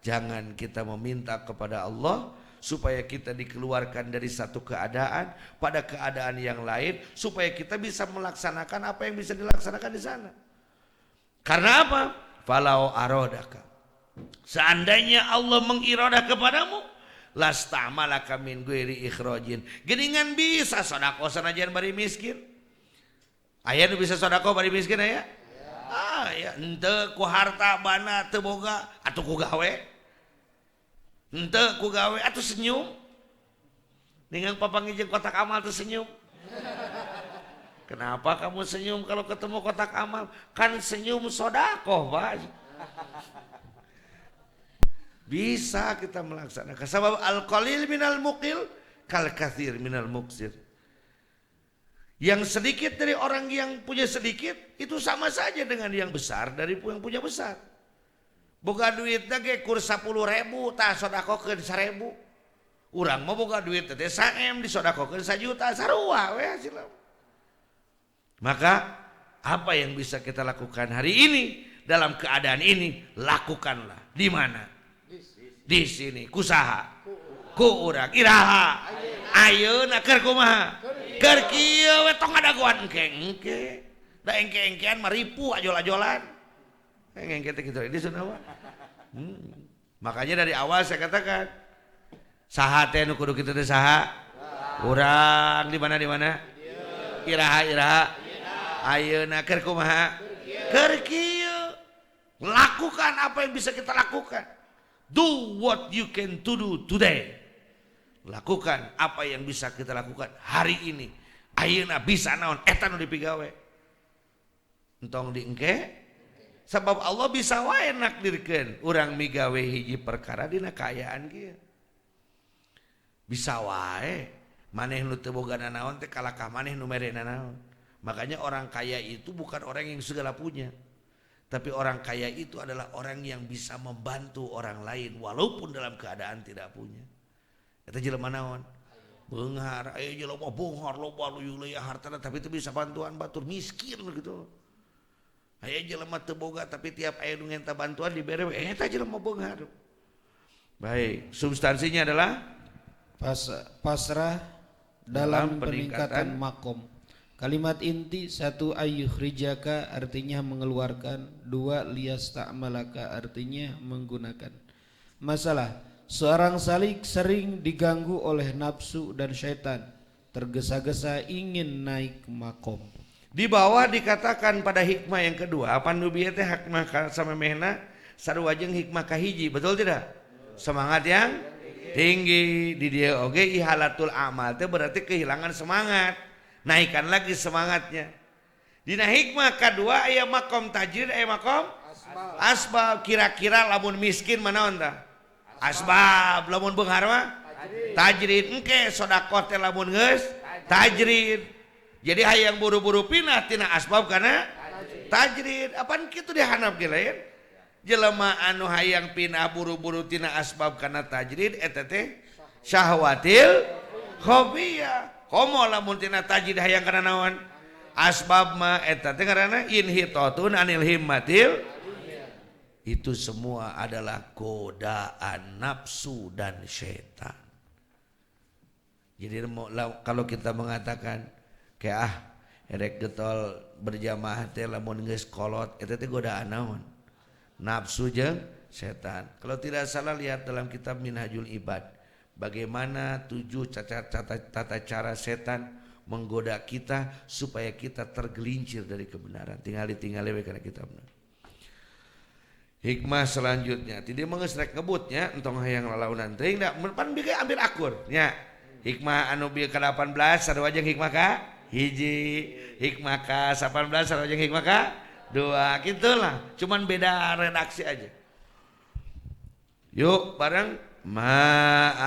jangan kita meminta kepada Allah supaya kita dikeluarkan dari satu keadaan pada keadaan yang lain supaya kita bisa melaksanakan apa yang bisa dilaksanakan di sana. Karena apa? Falau aradaka, seandainya Allah mengiradah kepadamu, lasta'malaka min ghairi ikhrajin, geuningan bisa sedekah sanajan bari miskin. Aya nu bisa sedekah bari miskin aya? Ya henteu ku harta bana teu boga atuh ku gawe. Henteu ku gawe atuh senyum. Dengan papangi jeung kotak amal teu senyum. Kenapa kamu senyum kalau ketemu kotak amal? Kan senyum sedekah, Pak. Bisa kita melaksanakan. Sebab al-qalil minal muqil kal katsir minal muksir. Yang sedikit dari orang yang punya sedikit itu sama saja dengan yang besar dari yang punya besar. Boga duitna ge kur 10.000 tah sedekahkeun 1.000. Urang mah boga duit teh 1 M disedekahkeun 1 juta sarua we hasilna. Maka apa yang bisa kita lakukan hari ini dalam keadaan ini, lakukanlah. Di mana? Di sini. Kusaha, ku urang, iraha, ayeuna keur kumaha? Keur kieu we tong ngadaguan engke-engke. Da engke-engkean mah ripu ajol-ajolan. Engke teh kitu di sana mah. Makanya dari awal saya katakan, saha teh nu kudu kitu teh saha? Urang di mana? Iraha. Ayeuna keur kumaha? Keur kieu. Lakukan apa yang bisa kita lakukan. Do what you can to do today. Lakukan apa yang bisa kita lakukan hari ini. Ayeuna bisa naon eta nu dipigawe. Entong diengke. Sebab Allah bisa wae nakdirkeun urang migawe hiji perkara dina kaayaan kieu. Bisa wae maneh nu teu boga naon teh kalakah maneh nu merena naon. Makanya orang kaya itu bukan orang yang segala punya. Tapi orang kaya itu adalah orang yang bisa membantu orang lain walaupun dalam keadaan tidak punya. Eta jelema naon? Beunghar, aya jelema beunghar loba leuy hartana tapi teu bisa bantuan batur, miskin gitu. Aya jelema teu boga tapi tiap aya nu ngenta bantuan dibere eta jelema beunghar. Baik, substansinya adalah pasrah dalam peningkatan makom. Kalimat inti 1 ayyukhrijaka artinya mengeluarkan, 2 liyasta'malaka artinya menggunakan. Masalah, seorang salik sering diganggu oleh nafsu dan syaitan, tergesa-gesa ingin naik makom. Di bawah dikatakan pada hikmah yang kedua, apa nu bieu teh hikmah sama mehna sarua jeung hikmah kahiji, betul tidak? Semangat yang tinggi di dia oge ihalatul amal teh berarti kehilangan semangat. Naikkan lagi semangatnya. Dina hikmah kedua aya makom tajrid, aya makom asbab. Kira-kira lamun miskin manaon tah? Asbab. Lamun beunghar mah tajrid. Engke sedekah teh lamun geus tajrid. Jadi hayang buru-buru pindah tina asbab kana tajrid. Apaan kitu dihanap ge lain? Jelema anu hayang pindah buru-buru tina asbab kana tajrid eta teh syahwatil khobiyah. Komo lamun tina tajid hayang kana naon? Asbab mah eta teh ngaranna inhitatun anil himmatil. Itu semua adalah godaan nafsu dan syaitan. Jadi kalau kita mengatakan kayak erek getol berjamaah teh lamun geus kolot eta teh godaan naon? Nafsu jeung setan. Kalau tidak salah lihat dalam kitab Minhajul Ibad, bagaimana 7 tata cara setan menggoda kita supaya kita tergelincir dari kebenaran. Tinggal we kana kitabna. Hikmah selanjutnya, tidak mengesrek ngebutnya entong hayang lalaunan teuing da pan bieu ambil akur nya. Hikmah anu bieu ka-18 sarua jeung hikmah ka hiji, hikmah ka 18 sarua jeung hikmah ka 2. Gitulah, cuman beda redaksi aja. Yuk bareng ma'arodat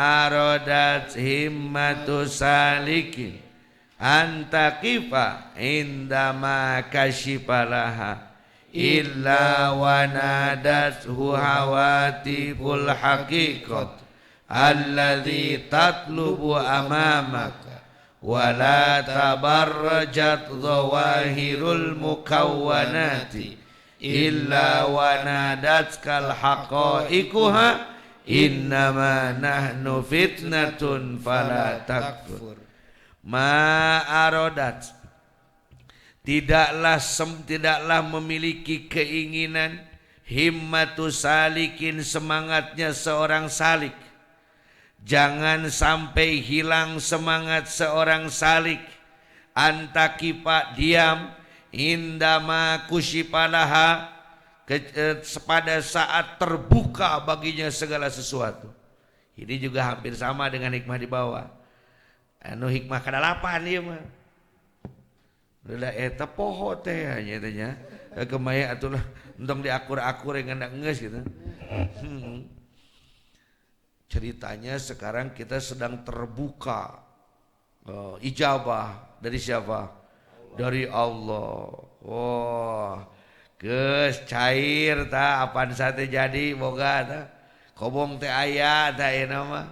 himmatu salikin antaqifa indama kasyifalaha illa wanadathu hawatibul haqiqat alladhi tatlubu amamaka wala tabarrajat zawahirul mukawwanati illa wanadatkal haqaiquha innama nahnu fitnatun fala takfur. Ma'arodat tidaklah memiliki keinginan himmatu salikin semangatnya seorang salik. Jangan sampai hilang semangat seorang salik. Antakipa diam indama kusyipalaha pada saat terbuka baginya segala sesuatu. Ini juga hampir sama dengan hikmah di bawah. Anu hikmah ke-8 ieu mah. Udah eta poho teh nya teh nya. Kemaya atulah entong diakur-akur yang ngandak geus gitu. Ceritanya sekarang kita sedang terbuka ijabah dari siapa? Dari Allah. Wah, geus cair tah apan sate jadi boga tah. Kobong teh aya tah ayeuna mah.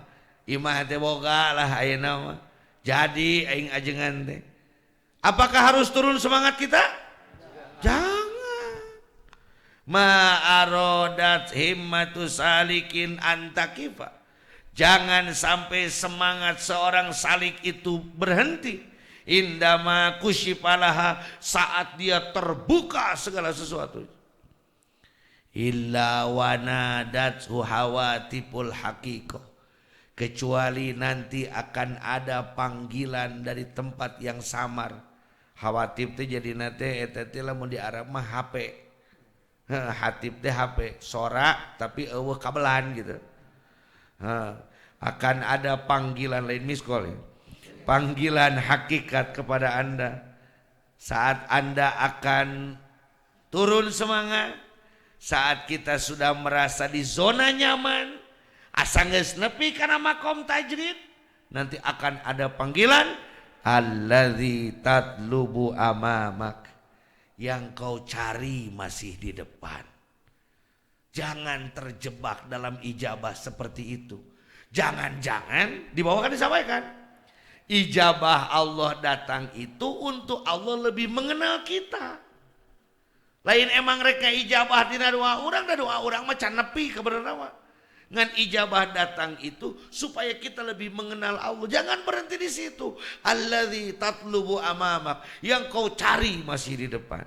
Imah teh boga lah ayeuna mah. Jadi aing ajengan teh. Apakah harus turun semangat kita? Jangan. Ma'arodat himmatu salikin antakifa. Jangan sampai semangat seorang salik itu berhenti. Indama kusyifalaha saat dia terbuka segala sesuatu. Illa wanadathu hawatibul haqiqah. Kecuali nanti akan ada panggilan dari tempat yang samar. Hawatib teh jadi nate eta teh lamun di Arab mah HP. Hatib teh HP, sorak tapi eueuh kabelan gitu. Akan ada panggilan lain miskol ya. Panggilan hakikat kepada Anda saat Anda akan turun semangat, saat kita sudah merasa di zona nyaman, asa geus nepi kana makom tajrid, nanti akan ada panggilan alladzi tatlubu amamak, yang kau cari masih di depan. Jangan terjebak dalam ijabah seperti itu. Jangan-jangan dibawakan disampaikan. Ijabah Allah datang itu untuk Allah lebih mengenal kita. Lain emang reka ijabah tina doa urang da doa urang mah can nepi kebenaran mah. Ngan ijabah datang itu supaya kita lebih mengenal Allah. Jangan berhenti di situ. Alladzi tatlubu amamak, yang kau cari masih di depan.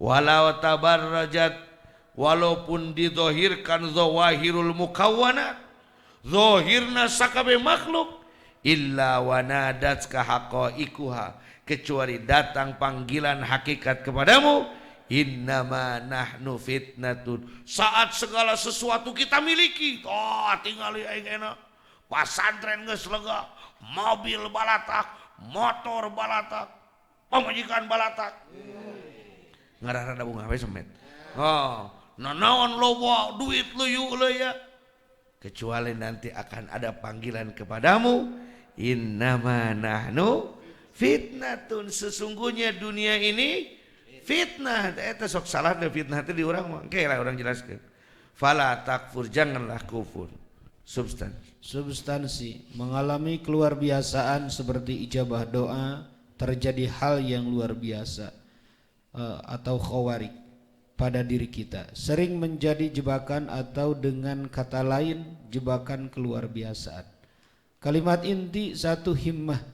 Walau tabarrajat, walaupun dizohirkan zawahirul mukawwanat, zohirna sakabe makhluk, illa wanadatka haqaiquha, kecuali datang panggilan hakikat kepadamu. Innama nahnu fitnatun, saat segala sesuatu kita miliki, tinggali aing enak, pasantren geus lega, mobil balatak, motor balatak, pamajikan balatak, ngarana bunga we semet. Nanaon loba duit leuyu ya. Kecuali nanti akan ada panggilan kepadamu, innama nahnu fitnatun, sesungguhnya dunia ini fitnah. Eta sok salah deh fitnah itu di urang mah. Oke lah orang jelaskan. Fala takfur, janganlah kufur. Substansi mengalami keluar biasaan seperti ijabah doa, terjadi hal yang luar biasa atau khawarik pada diri kita, sering menjadi jebakan atau dengan kata lain jebakan keluar biasaan. Kalimat inti satu himmah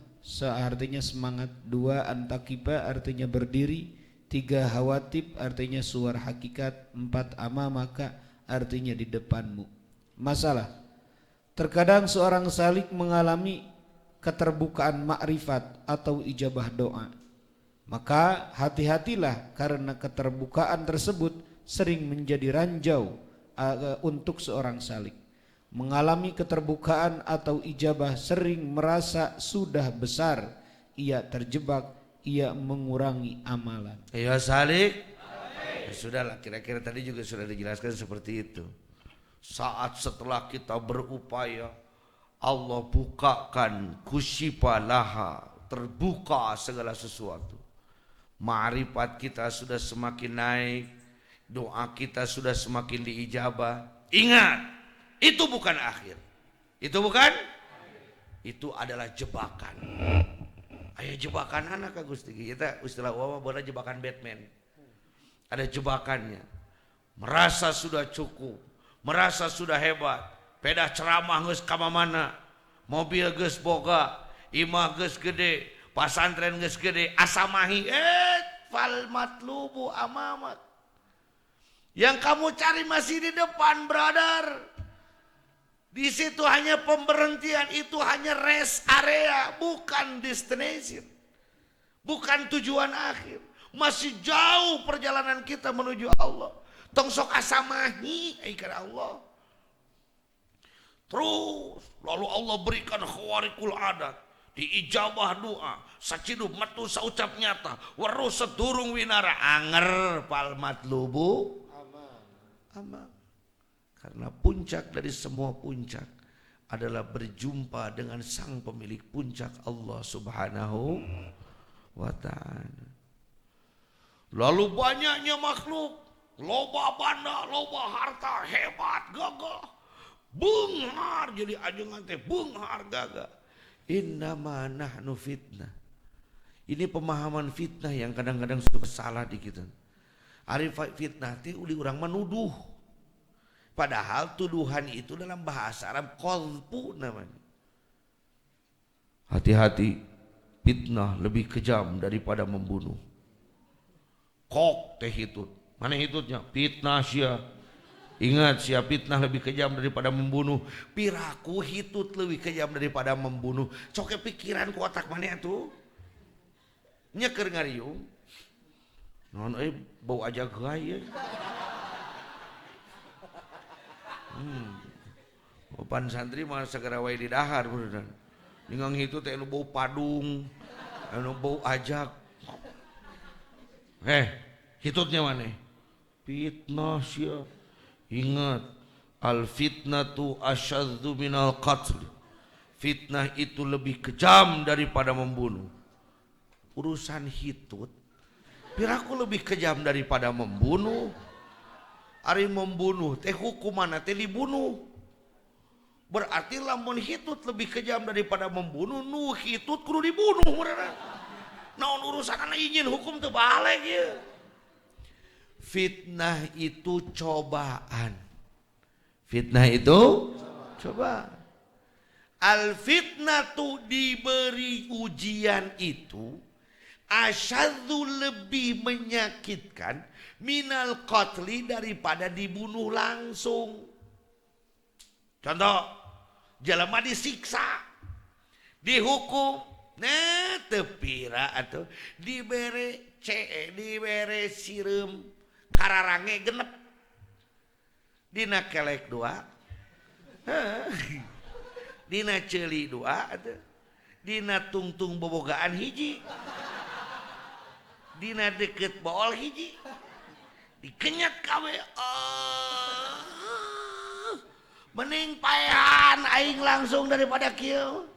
artinya semangat, 2 antakiba artinya berdiri, 3 hawatib artinya suar hakikat, 4 amamaka artinya di depanmu. Masalah, terkadang seorang salik mengalami keterbukaan makrifat atau ijabah doa. Maka hati-hatilah karena keterbukaan tersebut sering menjadi ranjau untuk seorang salik. Mengalami keterbukaan atau ijabah sering merasa sudah besar, ia terjebak, ia mengurangi amalan. Ya salik. Ya, sudahlah, kira-kira tadi juga sudah dijelaskan seperti itu. Saat setelah kita berupaya, Allah bukakan kusyifa laha, terbuka segala sesuatu. Ma'rifat kita sudah semakin naik, doa kita sudah semakin diijabah. Ingat, itu bukan akhir. Itu bukan? Itu adalah jebakan. Ayo jebakan anak Gusti. Kita istilah wawa bola jebakan Batman. Ada jebakannya. Merasa sudah cukup, merasa sudah hebat. Peda ceramah geus ka mana, mobil geus boga, imah geus gede, pasantren geus gede, asamahi fal matlubu amamat. Yang kamu cari masih di depan, brother. Di situ hanya pemberhentian, itu hanya rest area, bukan destination. Bukan tujuan akhir. Masih jauh perjalanan kita menuju Allah. Tong sok asamahi aikan Allah. Terus lalu Allah berikan khawarikul adat, diijabah doa, saciduk matu saucap nyata, weruh sedurung winara anger pal matlubu aman. Karena puncak dari semua puncak adalah berjumpa dengan sang pemilik puncak, Allah Subhanahu wa ta'ala. Lalu banyaknya makhluk, loba banda, loba harta, hebat, gagah, beunghar jadi ajengan teh, beunghar gagah. Innama nahnu fitnah. Ini pemahaman fitnah yang kadang-kadang suka salah di kita. Ari fitnah teh uli urang menuduh. Padahal tuduhan itu dalam bahasa Arab qalbu namanya. Hati-hati, fitnah lebih kejam daripada membunuh. Kok teh hitut. Mana hitutnya? Fitnah sia. Ingat, sia fitnah lebih kejam daripada membunuh. Piraku hitut lebih kejam daripada membunuh. Coke pikiran ku otak mana tuh? Nyeker ngariung. Non bau aja gaya. Opan santri mah segera wae di dahar beneran. Ningang hitut teh anu bau padung, anu bau ajak. Hitutnya mana? Fitnah sia. Ingat, al fitnatu asyadzu minal qatl. Fitnah itu lebih kejam daripada membunuh. Urusan hitut, piraku lebih kejam daripada membunuh. Ari membunuh teh hukumanna teh dibunuh. Berarti lamun hitut lebih kejam daripada membunuh, nu hitut kudu dibunuh beneran. Naon urusan anak izin hukum teu balik ya. Fitnah itu cobaan. Fitnah itu cobaan. Al fitnatu diberi ujian itu asyadzu lebih menyakitkan minal qatli daripada dibunuh langsung. Contoh, jelema disiksa, dihukum, nah tepira atau dibere dibere sireum kararange genep, dina kelek 2, dina ceuli 2 atau dina tungtung bobogaan hiji, dina deket bool hiji, dikenyat kawe. Mending paehan aing langsung daripada kieu.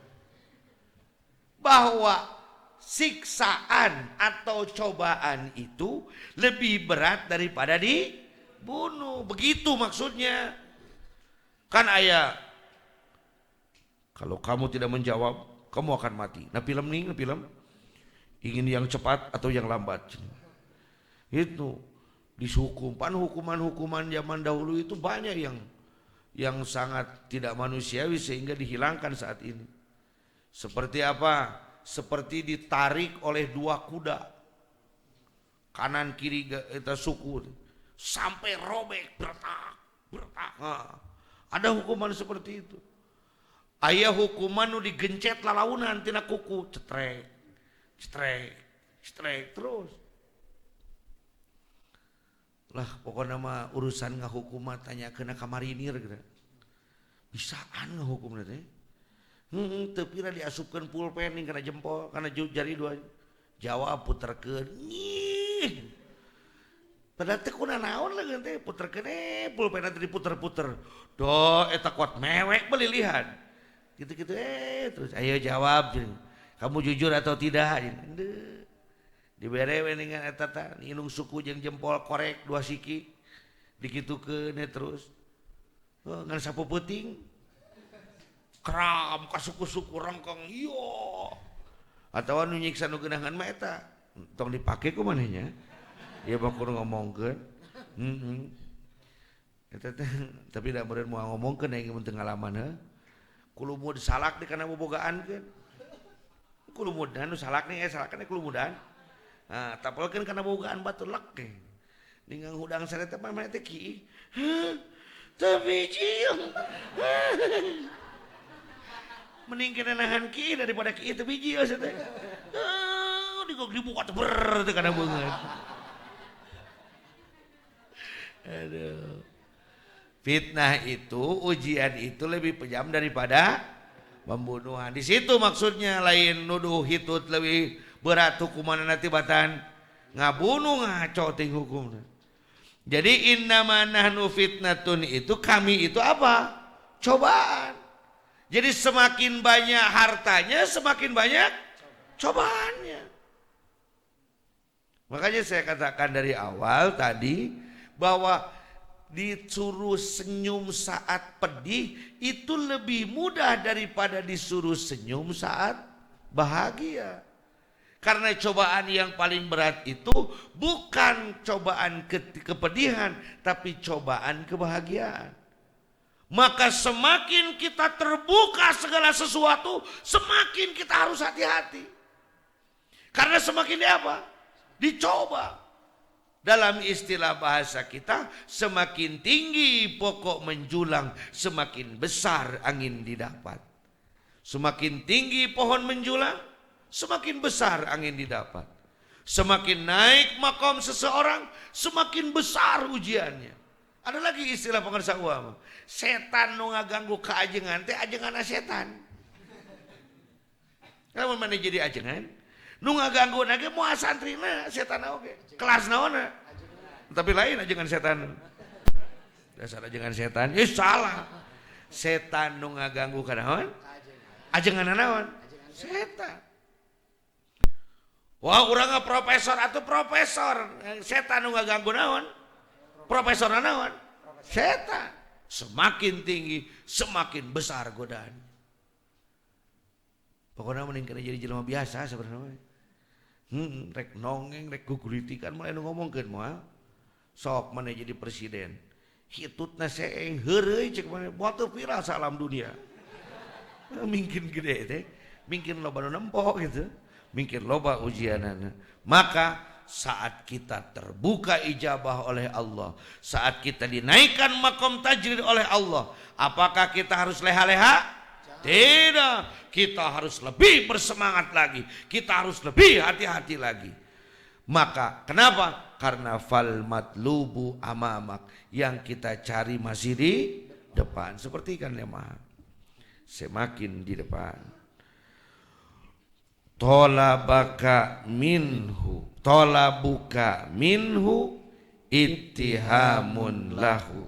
Bahwa siksaan atau cobaan itu lebih berat daripada dibunuh. Begitu maksudnya. Kan aya, kalau kamu tidak menjawab, kamu akan mati. Nah film nih, film ingin yang cepat atau yang lambat. Itu dihukum. Pan hukuman-hukuman zaman dahulu itu banyak yang sangat tidak manusiawi sehingga dihilangkan saat ini. Seperti apa? seperti ditarik oleh dua kuda, kanan kiri kita suku sampai robek bertak. Nah, ada hukuman seperti itu. Aya hukuman nu digencet lalaunan tina kuku, cetrek terus. Lah pokoknya mah urusan ngahukum tanya kena kamarinir gitu. Bisaan ngahukum teh. Teu pira diasupkeun pulpen kana jempol, kana jari dua. Jawab puterkeun. Nyih. Padahal teh kuna naon leungeun teh puterkeun pulpen teh diputer-puter. Do eta kuat mewek belilihan. Gitu-gitu terus ayo jawab. Kamu jujur atau tidak? Dibere dengan eta teh inung suku jeung jempol korek dua siki. Dikitukeun terus. Ngan sapu peuting. Kram ka suku-suku rengkong yo. Atawa nu nyiksa nu geunahan mah eta. Tong dipake ku manehnya. Ieu bakur ngomongkeun. Eta teh tapi da meureun moal ngomongkeun aya mun teu ngalaman heuh. Kulumud salak di kana bobogaan keun. Kulumudan nu salak nih salakna kulumudan. Nah, tapelkeun kana bobogaan batu lek ge. Ningang hudang sareta mah teh kieu. Teu biji. Mending kena nahan kieu daripada kieu teu biji asa teh. Digog dibuka teh ber teh kana beungeut. Aduh. Fitnah itu, ujian itu lebih kejam daripada pembunuhan. Di situ maksudnya lain nuduh hitut lebih berat hukuman nanti batan ngabunuh ngaco ting hukumnya. Jadi innama nahnu fitnatun itu kami itu apa? Cobaan. Jadi semakin banyak hartanya semakin banyak cobaannya. Makanya saya katakan dari awal tadi bahwa disuruh senyum saat pedih itu lebih mudah daripada disuruh senyum saat bahagia. Karena cobaan yang paling berat itu bukan cobaan kepedihan, tapi cobaan kebahagiaan. Maka semakin kita terbuka segala sesuatu, semakin kita harus hati-hati. Karena semakin dicoba. Dalam istilah bahasa kita, semakin tinggi pokok menjulang, semakin besar angin didapat. Semakin tinggi pohon menjulang, semakin besar angin didapat. Semakin naik makom seseorang, semakin besar ujiannya. Ada lagi istilah pengersa ulama, setan nu ngaganggu kaajengan teh ajenganna setan. Kamu mana jadi ajengan? Nu ngaganggu nage moal santrina setan oge. Kelas naonna. Tapi lain ajengan setan. Dasar ajengan setan. Salah. Setan nu ngaganggu ka naon? Ajenganna naon? Setan. Wah, urang profesor atau profesor. Setan nu ngaganggu naon? Profesor naon? Setan. Semakin tinggi, semakin besar godaan. Pokoknya mending kena jadi jelema biasa sebenarnya. Rek nongeng, rek gugulitikan mulai ngomongkeun moal. Sok mana jadi presiden. Hitutna seeng heureuy cek mana moal teu viral salam dunia. Mungkin gede teh, mungkin loba nu nempo gitu. Mungkin loba ujianana. Maka saat kita terbuka ijabah oleh Allah, saat kita dinaikkan makom tajrid oleh Allah, apakah kita harus leha-leha? Tidak, kita harus lebih bersemangat lagi, kita harus lebih hati-hati lagi. Maka kenapa? Karena fal matlubu amamak, yang kita cari masih di depan. Seperti kan lemah, semakin di depan. Tolabuka minhu ittihamun lahu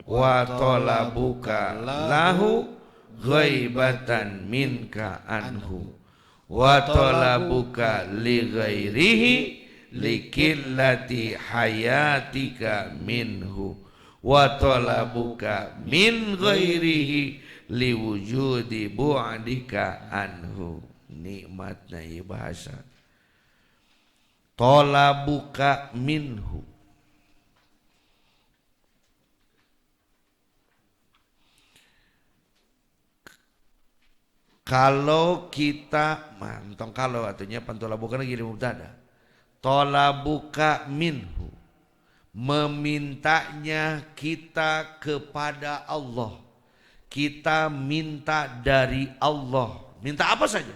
wa tolabuka lahu ghaibatan minka anhu wa talabuka li ghairihi likillati hayatika minhu wa talabuka min ghairihi liwujudi bu'dika anhu. Nikmatnya ya bahasa talabuka minhu, Kalau kita mantong kalau artinya pantolabukan lagi di mubtada. Tolabuka minhu, memintanya kita kepada Allah. Kita minta dari Allah. Minta apa saja?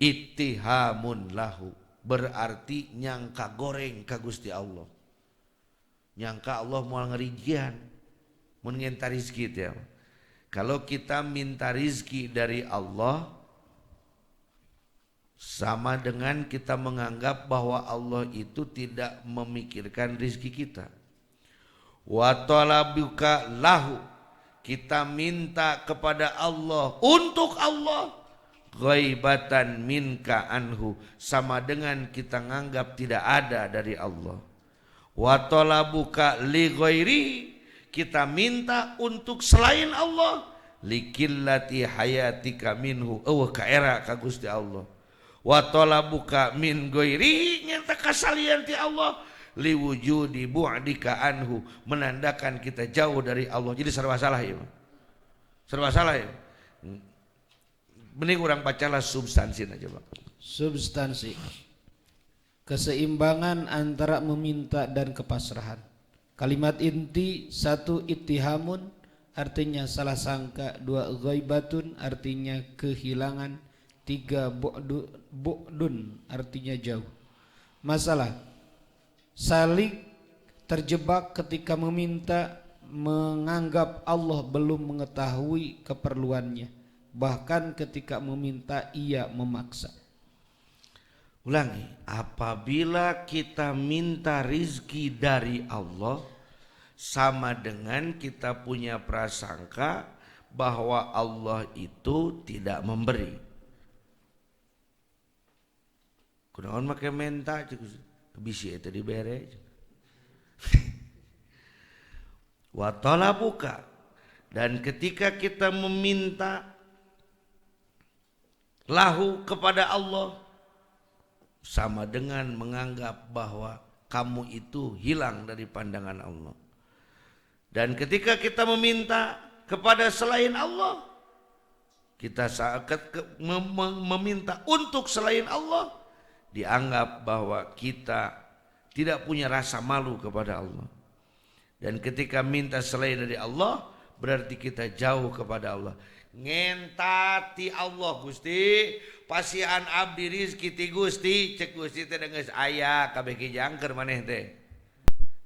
Ittihamun lahu, berarti nyangka goreng ka Gusti Allah. Nyangka Allah mau ngerigian, mun ngenta rizki ya. Kalau kita minta rizki dari Allah, sama dengan kita menganggap bahwa Allah itu tidak memikirkan rizki kita. Wa talabuka lahu, kita minta kepada Allah untuk Allah. Ghaibatan minka anhu, sama dengan kita nganggap tidak ada dari Allah. Wa talabuka li ghairi, kita minta untuk selain Allah. Likillati hayatika minhu, ka era ka Gusti Allah. Wa talabuka min ghairi, nyata kasalian ti Allah. Liwujudi bu'dika anhu, menandakan kita jauh dari Allah. Jadi serba salah ya. Serba salah ya. Mending orang bacalah substansi aja Pak. Substansi, keseimbangan antara meminta dan kepasrahan. Kalimat inti: 1 ittihamun, artinya salah sangka. 2 ghaibatun, artinya kehilangan. 3 bu'dun, artinya jauh. Masalah: saling terjebak ketika meminta, menganggap Allah belum mengetahui keperluannya. Bahkan ketika meminta ia memaksa. Ulangi, apabila kita minta rizki dari Allah, sama dengan kita punya prasangka bahwa Allah itu tidak memberi. Kunaon make menta bisi itu dibere. Wa talabuka, dan ketika kita meminta lahu kepada Allah, sama dengan menganggap bahwa kamu itu hilang dari pandangan Allah. Dan ketika kita meminta kepada selain Allah, kita saat meminta untuk selain Allah, dianggap bahwa kita tidak punya rasa malu kepada Allah. Dan ketika minta selain dari Allah, berarti kita jauh kepada Allah. Ngentati Allah Gusti, pasian abdi rizki ti Gusti, cek Gusti teh geus aya kabeh ki jangker maneh teh.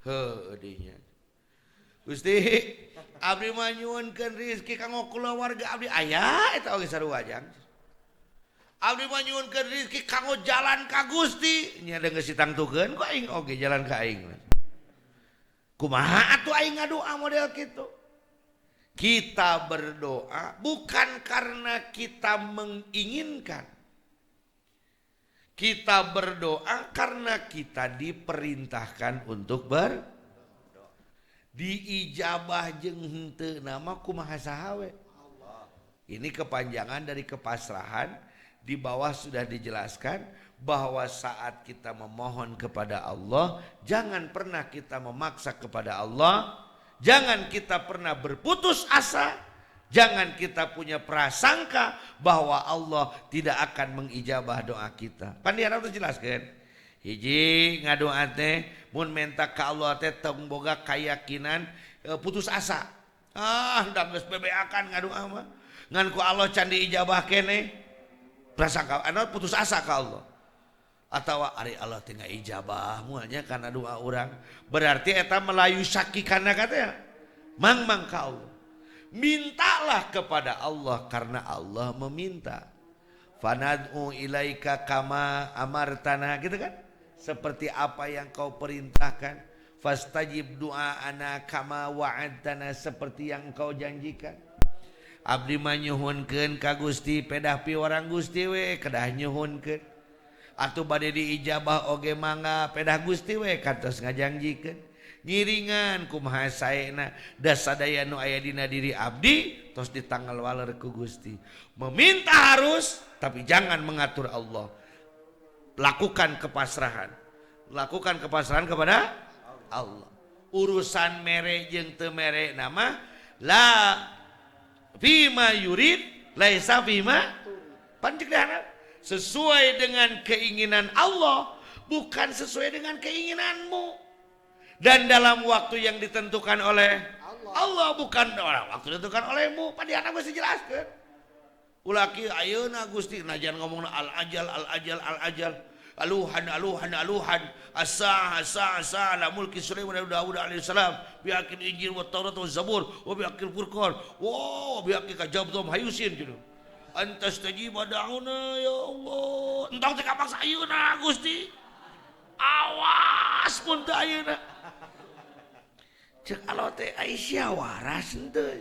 Heuh dinya. Gusti, abdi mah nyuwunkeun rizki kanggo keluarga abdi aya eta oge sarua jang. Abdi mah nyuwunkeun rizki kanggo jalan ka Gusti, nya da geus ditangtukeun ku aing oge jalan ka aing. Kumaha atuh aing ngadoa model kitu? Kita berdoa bukan karena kita menginginkan. Kita berdoa karena kita diperintahkan untuk berdoa. Diijabah jeung henteu nama kumaha saha we. Ini kepanjangan dari kepasrahan. Di bawah sudah dijelaskan bahwa saat kita memohon kepada Allah, jangan pernah kita memaksa kepada Allah. Jangan kita pernah berputus asa. Jangan kita punya prasangka bahwa Allah tidak akan mengijabah doa kita. Pandiara itu jelaskan. Hiji ngadoa teh mun menta ka Allah teh tong boga kayakinan putus asa. Da geus bebeakan ngadoa mah. Ngan ku Allah can diijabah keneh. Prasangka anu putus asa ka Allah. Atawa ari Allah teh ngaijabah moalnya kana doa urang, berarti eta melayu syaki kana katanya mang ka Allah. Mintalah kepada Allah karena Allah meminta. Fanad'u ilaika kama amartana, gitu kan, seperti apa yang kau perintahkan. Fastajib du'aana kama wa'adtana, seperti yang kau janjikan. Abdi mah nyuhunkeun ka Gusti, pedah piwarang Gusti we kedah nyuhunkeun. Atuh bade diijabah oge mangga pedah Gusti we kantos ngajanjikeun. Ngiringan kumaha saena da sadaya nu aya dina diri abdi tos ditanggal waler ku Gusti. Meminta harus, tapi jangan mengatur Allah. Lakukan kepasrahan. Lakukan kepasrahan kepada Allah. Urusan mere jeung teu mere nama la fima yurid laisa fima panjegdana sesuai dengan keinginan Allah bukan sesuai dengan keinginanmu dan dalam waktu yang ditentukan oleh Allah bukan waktu ditentukan olehmu. Padi anak geus dijelaskeun ulaki ayeuna Gusti najan ngomongna al ajal aluhan asa ala mulki Sulaiman wa Daud alaihi salam biakil Injil wa Taurat wa Zabur wa biakil Furqan wa biakil kajabtum hayusin gitu antas tajiba da'una ya Allah entong teh kapaksa ayeuna Gusti awas mun teu ayeuna cek alo teh Aisyah waras henteu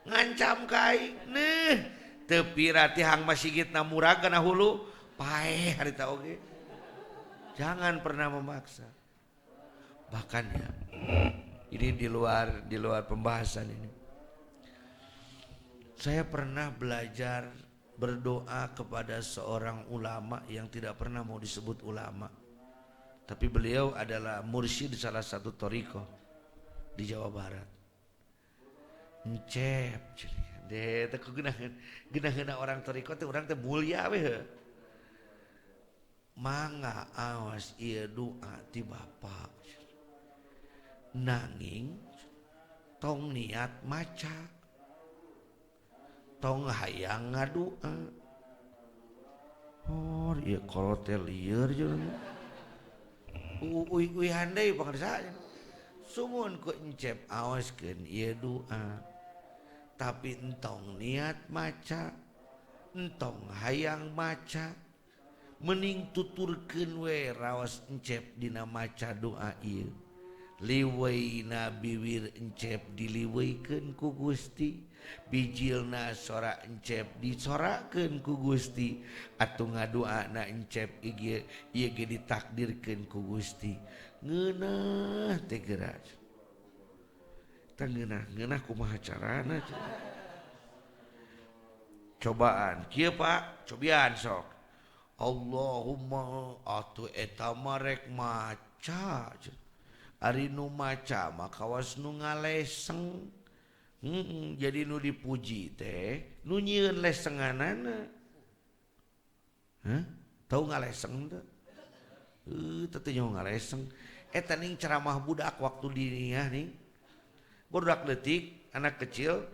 ngancam ka aing neuh teu pirati hang masigitna murag kana hulu paeh harita oge. Jangan pernah memaksa. Bahkan ya, ini di luar pembahasan ini. Saya pernah belajar berdoa kepada seorang ulama yang tidak pernah mau disebut ulama. Tapi beliau adalah mursyid salah satu thariqah di Jawa Barat. Encep, deh, teu geunah orang thariqah teh urang teh mulia we. Mangga awas ieu doa ti Bapa nanging tong niat maca tong hayang ngadoa oh ieu kolot teh lieur jeung uy handai pangarsaanya sumun ku encep awaskeun ieu doa tapi entong niat maca entong hayang maca mending tuturkeun we raos encep dina maca doa ieu liweina biwir encep diliweikeun ku Gusti bijilna sora encep disorakeun ku Gusti atuh ngadoana encep ieu ge ditakdirkeun ku Gusti ngeunah teh geura tah ngeunah kumaha carana cobaan kieu Pak cobian sok Allahumma atuh eta marek maca ari nu maca mah kawas nu ngaleseng jadi nu dipuji teh nu nyieun lesenganana tau ngaleseng teu teu nyaho ngaleseng eta ning ceramah budak waktu diniah ning budak leutik anak kecil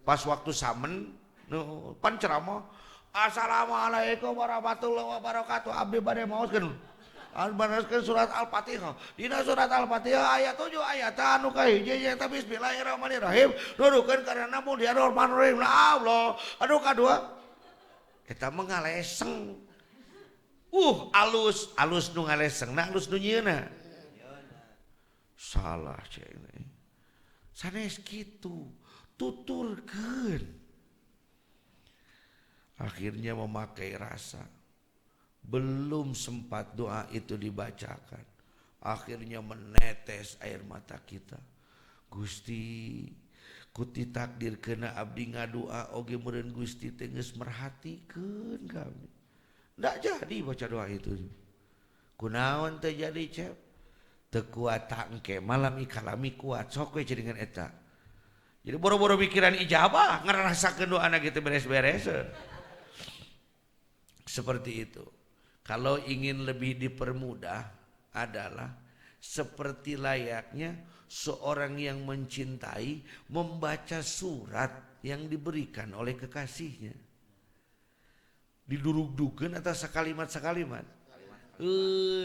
pas waktu samen nu pan ceramah Assalamualaikum warahmatullahi wabarakatuh. Abdi bade maoskeun. Maoskeun surat Al-Fatihah. Dina surat Al-Fatihah ayat 7 ayat anu kahiji eta bismillahirrahmanirrahim. Nuduhkeun kana namun dia Rahmanir Rahim Allah. Anu kadua eta mah ngaleseng. Alus nu ngaleseng, nah alus nu nyieuna. Salah cek. Sanes kitu. Tuturkeun. Akhirnya memakai rasa. Belum sempat doa itu dibacakan. Akhirnya menetes air mata kita. Gusti, kuti takdir kena abdi ngadoa oge meureun Gusti teh geus merhatikeun kami. Ndak jadi baca doa itu. Kunaon teh jadi cep? Teu kuat tangke malam ikalami kuat sok we dengan eta. Jadi boro-boro pikiran ijabah ngarasakeun doana gitu beres-beres. Seperti itu. Kalau ingin lebih dipermudah adalah seperti layaknya seorang yang mencintai membaca surat yang diberikan oleh kekasihnya. Didurug-dukeun atas sakalimat-sakalimat.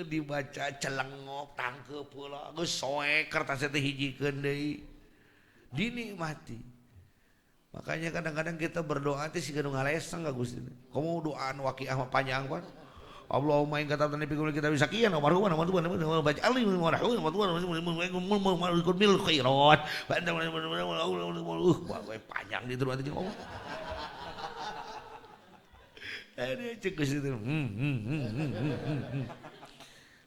Dibaca celengok tangkeup heula geus soek kertas teh hijikeun deui. Dinikmati. Makanya kadang-kadang kita berdoa teh siga nu ngaleseng ka Gusti. Komo doa anu waqiah mah panjang pan. Allahumma in katabtani fi kulli kitabin saqiyan wa marhuman wa tuban wa baj'alni min warahun wa tuban mil khairat. Panjang di doa teh ngomong. Ada cek Gusti teh.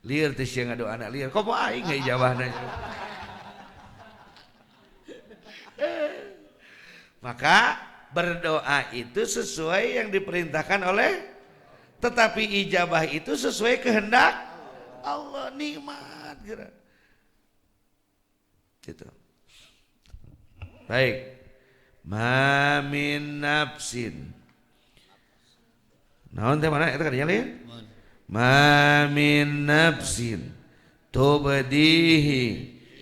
Lieur teh sia ngadoa anak lieur. Komo aing ge ijabahna. Maka berdoa itu sesuai yang diperintahkan oleh, tetapi ijabah itu sesuai kehendak Allah. Nikmat gitu. Baik, Ma min nafsin. Naon teh mana eta kadinya lihat? Ma min nafsin tubdihi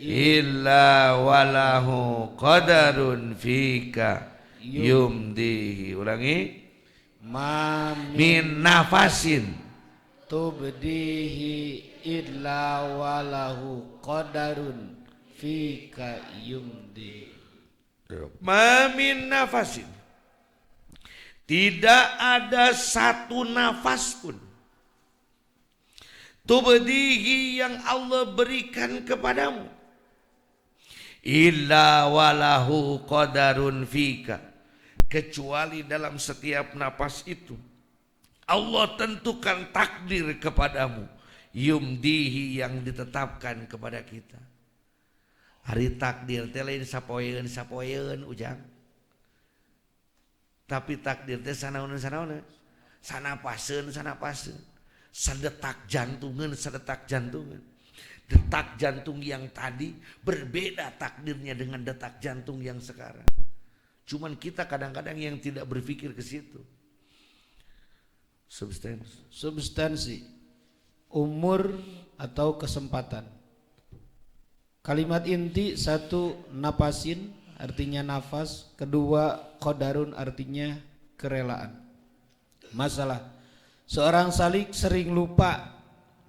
illa walahu qadarun fika yumdihi. Ulangi. Ma Min nafasin tubdihi illa walahu qadarun fika yumdi. Ma min nafasin. Tidak ada satu nafas pun tubdihi yang Allah berikan kepadamu illa walahu qadarun fika, kecuali dalam setiap napas itu Allah tentukan takdir kepadamu, yumdihi yang ditetapkan kepada kita. Hari takdir teh lain sapoeun ujang. Tapi takdir teh sanaon, sanapaseun. Sadetak jantungan. Detak jantung yang tadi berbeda takdirnya dengan detak jantung yang sekarang. Cuman kita kadang-kadang yang tidak berpikir ke situ. Substansi, umur atau kesempatan. Kalimat inti satu, napasin artinya nafas, kedua qadarun artinya kerelaan. Masalah, seorang salik sering lupa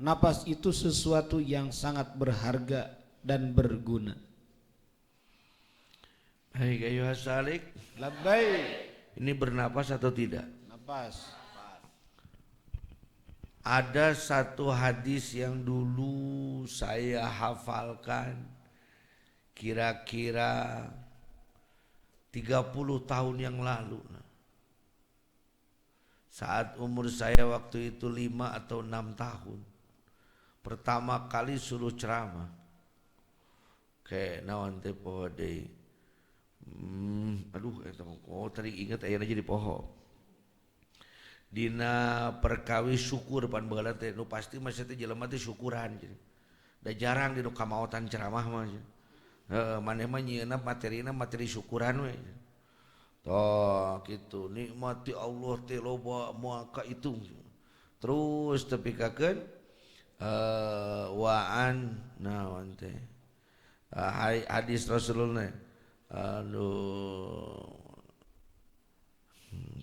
napas itu sesuatu yang sangat berharga dan berguna. Baik, ayo salik. Labbaik. Ini bernapas atau tidak? Napas. Ada satu hadis yang dulu saya hafalkan kira-kira 30 tahun yang lalu. Saat umur saya waktu itu 5 atau 6 tahun. Pertama kali suruh ceramah. Kayak naon teh poho deui. Tadi ingat aya jadi poho. Dina perkawis syukur pan baheula teh nu pasti mah teh jelema teh syukuran. Da jarang di nu kamaotan ceramah mah. Heeh, maneh mah nyieuna materina materi syukuran we. Toh kitu nikmati Allah teh loba moal kaitung. Terus tepikakeun waan naon teh. Hadis Rasulullah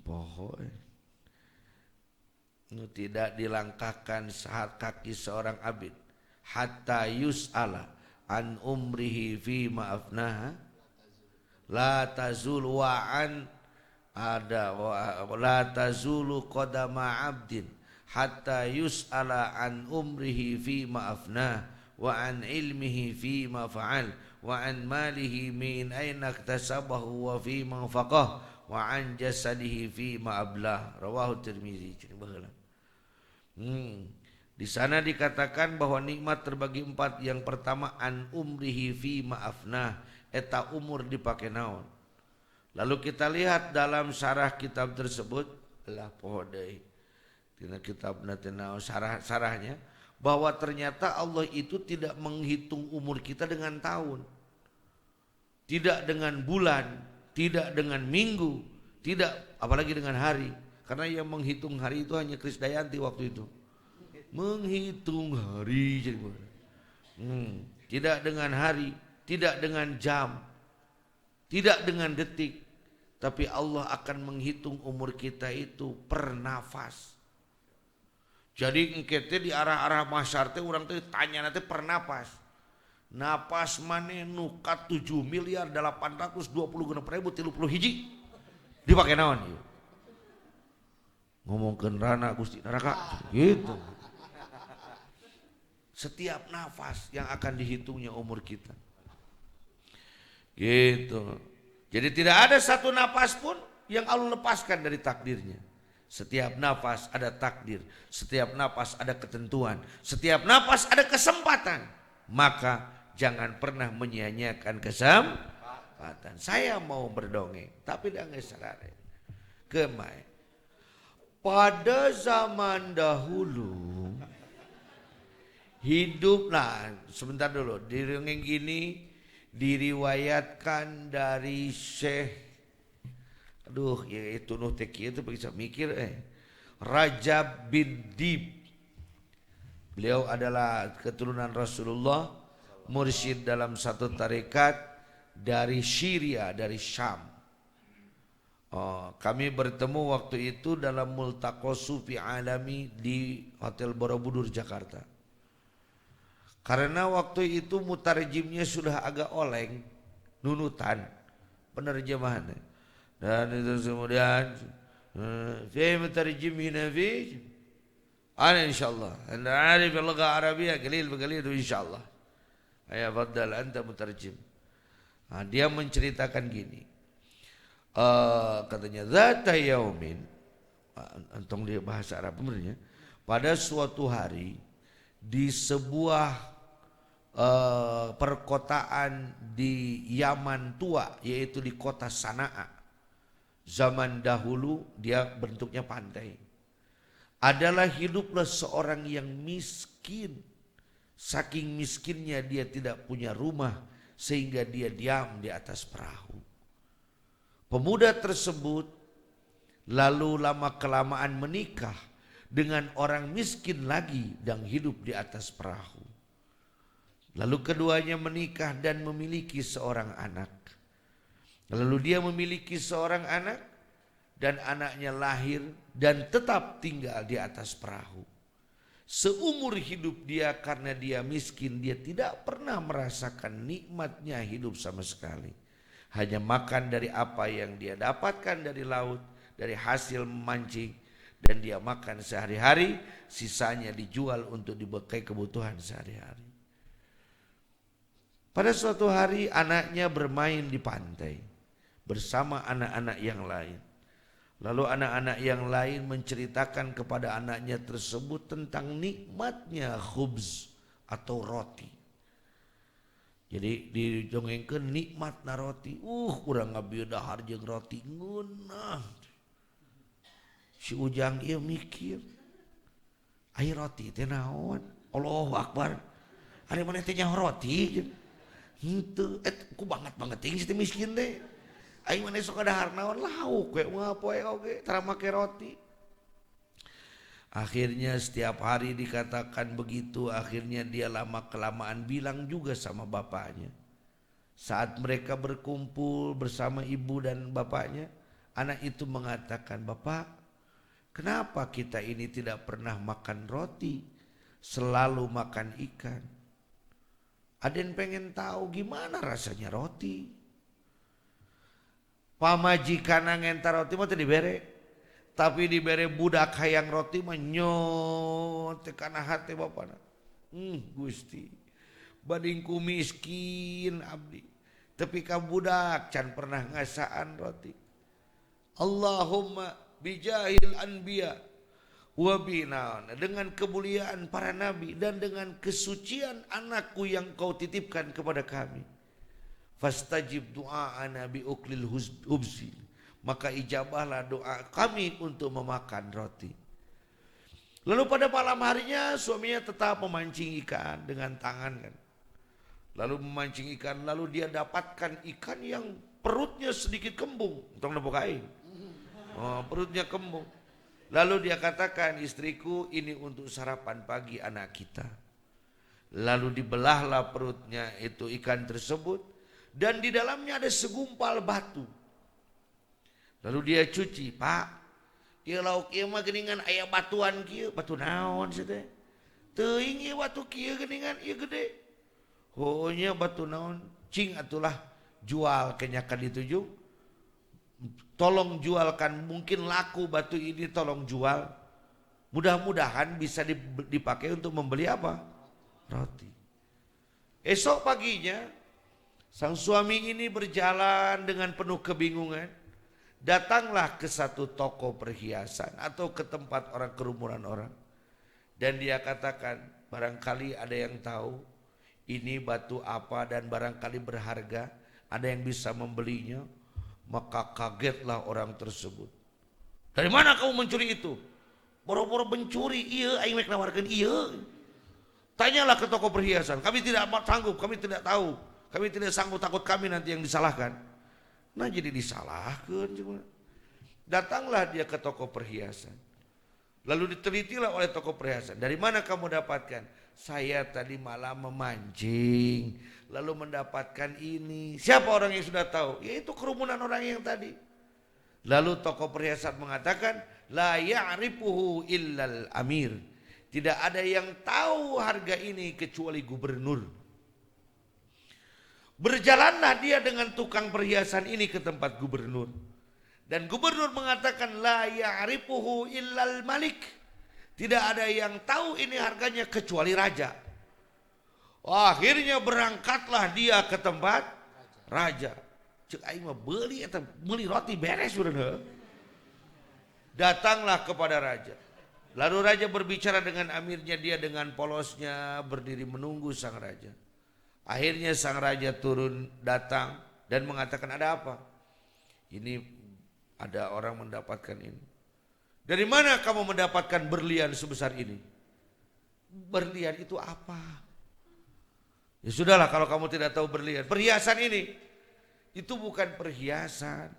poho tidak dilangkahkan saat kaki seorang abid hatta yus'ala an umrihi fi ma'afnaha la tazul wa'an ada la tazulu qadama abdin hatta yus'ala an umrihi fi ma'afnaha wa an ilmihi fi ma fa'al wa an malihi min aina iktasabahu wa fi ma faqah wa an jasadihi fi ma ablah. Rawahu Tirmizi. Di sana dikatakan bahwa nikmat terbagi 4. Yang pertama an umrihi fi ma'afnah, eta umur dipake naon. Lalu kita lihat dalam syarah kitab tersebut, lah poho deui. Dina kitabna teh naon sarahnya bahwa ternyata Allah itu tidak menghitung umur kita dengan tahun. Tidak dengan bulan, tidak dengan minggu, tidak apalagi dengan hari. Karena yang menghitung hari itu hanya Krisdayanti waktu itu. Menghitung hari jadi tidak dengan hari, tidak dengan jam, tidak dengan detik, tapi Allah akan menghitung umur kita itu per nafas. Jadi engkete di arah-arah masyar teh urang teh tanya nanti per napas. Napas maneh nu ka 7.820.000 hiji dipake naon ieu? Ngomongkeun rana Gusti neraka gitu. Setiap nafas yang akan dihitungnya umur kita. Gitu. Jadi tidak ada satu nafas pun yang Allah lepaskan dari takdirnya. Setiap nafas ada takdir, setiap nafas ada ketentuan, setiap nafas ada kesempatan. Maka jangan pernah menyia-nyiakan kesempatan. Saya mau berdongeng, tapi dah geus sarare. Kemai. Pada zaman dahulu hiduplah, sebentar dulu, di dongeng ini diriwayatkan dari Syekh Aduh, ya itu nuh teh kieu teh bisa mikir Rajab bin Dib. Beliau adalah keturunan Rasulullah, mursyid dalam satu tarekat dari Syria, dari Syam. Kami bertemu waktu itu dalam Multaqa Sufi Alami di Hotel Borobudur Jakarta. Karena waktu itu mutarjimnya sudah agak oleng, nunutan penerjemahannya. Dan itu kemudian fi mutarjim hina fi ana insyaallah anda arif al-lugha arabiyya qalil baqalil insyaallah. Ya faddal anta mutarjim. Dia menceritakan gini. Katanya zata yaumin, antum dia bahasa Arab benernya, pada suatu hari di sebuah perkotaan di Yaman tua, yaitu di kota Sana'a. Zaman dahulu dia bentuknya pantai. Adalah hiduplah seorang yang miskin. Saking miskinnya dia tidak punya rumah sehingga dia diam di atas perahu. Pemuda tersebut lalu lama kelamaan menikah dengan orang miskin lagi dan hidup di atas perahu. Lalu keduanya menikah dan memiliki seorang anak. Lalu dia memiliki seorang anak dan anaknya lahir dan tetap tinggal di atas perahu. Seumur hidup dia karena dia miskin, dia tidak pernah merasakan nikmatnya hidup sama sekali. Hanya makan dari apa yang dia dapatkan dari laut, dari hasil memancing, dan dia makan sehari-hari, sisanya dijual untuk dibekai kebutuhan sehari-hari. Pada suatu hari anaknya bermain di pantai bersama anak-anak yang lain. Lalu anak-anak yang lain menceritakan kepada anaknya tersebut tentang nikmatnya khubz atau roti. Jadi didongengkeun nikmatna roti. Urang ngabieudahar jeung roti ngeunah. Si Ujang ieu mikir. Ai roti teh naon? Allahu Akbar. Ari maneh teh nyaho roti. Henteu ku banget teuing si miskin teh. Aing maneh sok dahar naon lauk we ngapoe oge tara make roti. Akhirnya setiap hari dikatakan begitu, akhirnya dia lama kelamaan bilang juga sama bapaknya. Saat mereka berkumpul bersama ibu dan bapaknya, anak itu mengatakan, "Bapak, kenapa kita ini tidak pernah makan roti, selalu makan ikan? Aden pengen tahu gimana rasanya roti." Pamajikan ngentar roti mah teu dibere, tapi dibere budak hayang roti mah nyot teh kana hate bapana. Gusti, badingku miskin abdi, tapi ka budak can pernah ngasaan roti. Allahumma bijahil anbiya wa binaun, dengan kemuliaan para nabi dan dengan kesucian anakku yang kau titipkan kepada kami. Fastajib du'aana bi uklil hubzi, maka ijabahlah doa kami untuk memakan roti. Lalu pada malam harinya suaminya tetap memancing ikan dengan tangan kan. Lalu memancing ikan, lalu dia dapatkan ikan yang perutnya sedikit kembung, tong nepok aing. Perutnya kembung. Lalu dia katakan, "Istriku, ini untuk sarapan pagi anak kita." Lalu dibelahlah perutnya itu ikan tersebut. Dan di dalamnya ada segumpal batu. Lalu dia cuci, "Pak, ieu lauk ieu mah geuningan aya batuan kieu." "Batu naon sia teh?" "Teuing ieu batu kieu geuningan ieu gede." "Oh nya batu naon?" "Cing atulah jual kenya ka ditu jeung. Tolong jualkan, mungkin laku batu ini, tolong jual. Mudah-mudahan bisa dipakai untuk membeli apa? Roti." Esok paginya sang suami ini berjalan dengan penuh kebingungan. Datanglah ke satu toko perhiasan atau ke tempat orang, kerumunan orang. Dan dia katakan, barangkali ada yang tahu ini batu apa dan barangkali berharga, ada yang bisa membelinya. Maka kagetlah orang tersebut. "Dari mana kamu mencuri itu?" "Boro-boro mencuri, iya, aing mek nawarkeun iya." "Tanyalah ke toko perhiasan, kami tidak sanggup, kami tidak tahu. Kami tidak sanggup, takut kami nanti yang disalahkan." Nah jadi disalahkan. Datanglah dia ke toko perhiasan. Lalu ditelitilah oleh toko perhiasan. Dari mana kamu dapatkan? Saya tadi malam memancing, lalu mendapatkan ini. Siapa orang yang sudah tahu? Yaitu kerumunan orang yang tadi. Lalu toko perhiasan mengatakan, la ya'rifuhu illal amir. Tidak ada yang tahu harga ini kecuali gubernur. Berjalanlah dia dengan tukang perhiasan ini ke tempat gubernur. Dan gubernur mengatakan, la ya'rifuhu illal malik. Tidak ada yang tahu ini harganya kecuali raja. Akhirnya berangkatlah dia ke tempat raja. Cek aing mah beli roti beres bener. Datanglah kepada raja. Lalu raja berbicara dengan amirnya, dia dengan polosnya berdiri menunggu sang raja. Akhirnya sang raja turun datang dan mengatakan, ada apa? Ini ada orang mendapatkan ini. Dari mana kamu mendapatkan berlian sebesar ini? Berlian itu apa? Ya sudahlah kalau kamu tidak tahu berlian. Perhiasan ini, itu bukan perhiasan.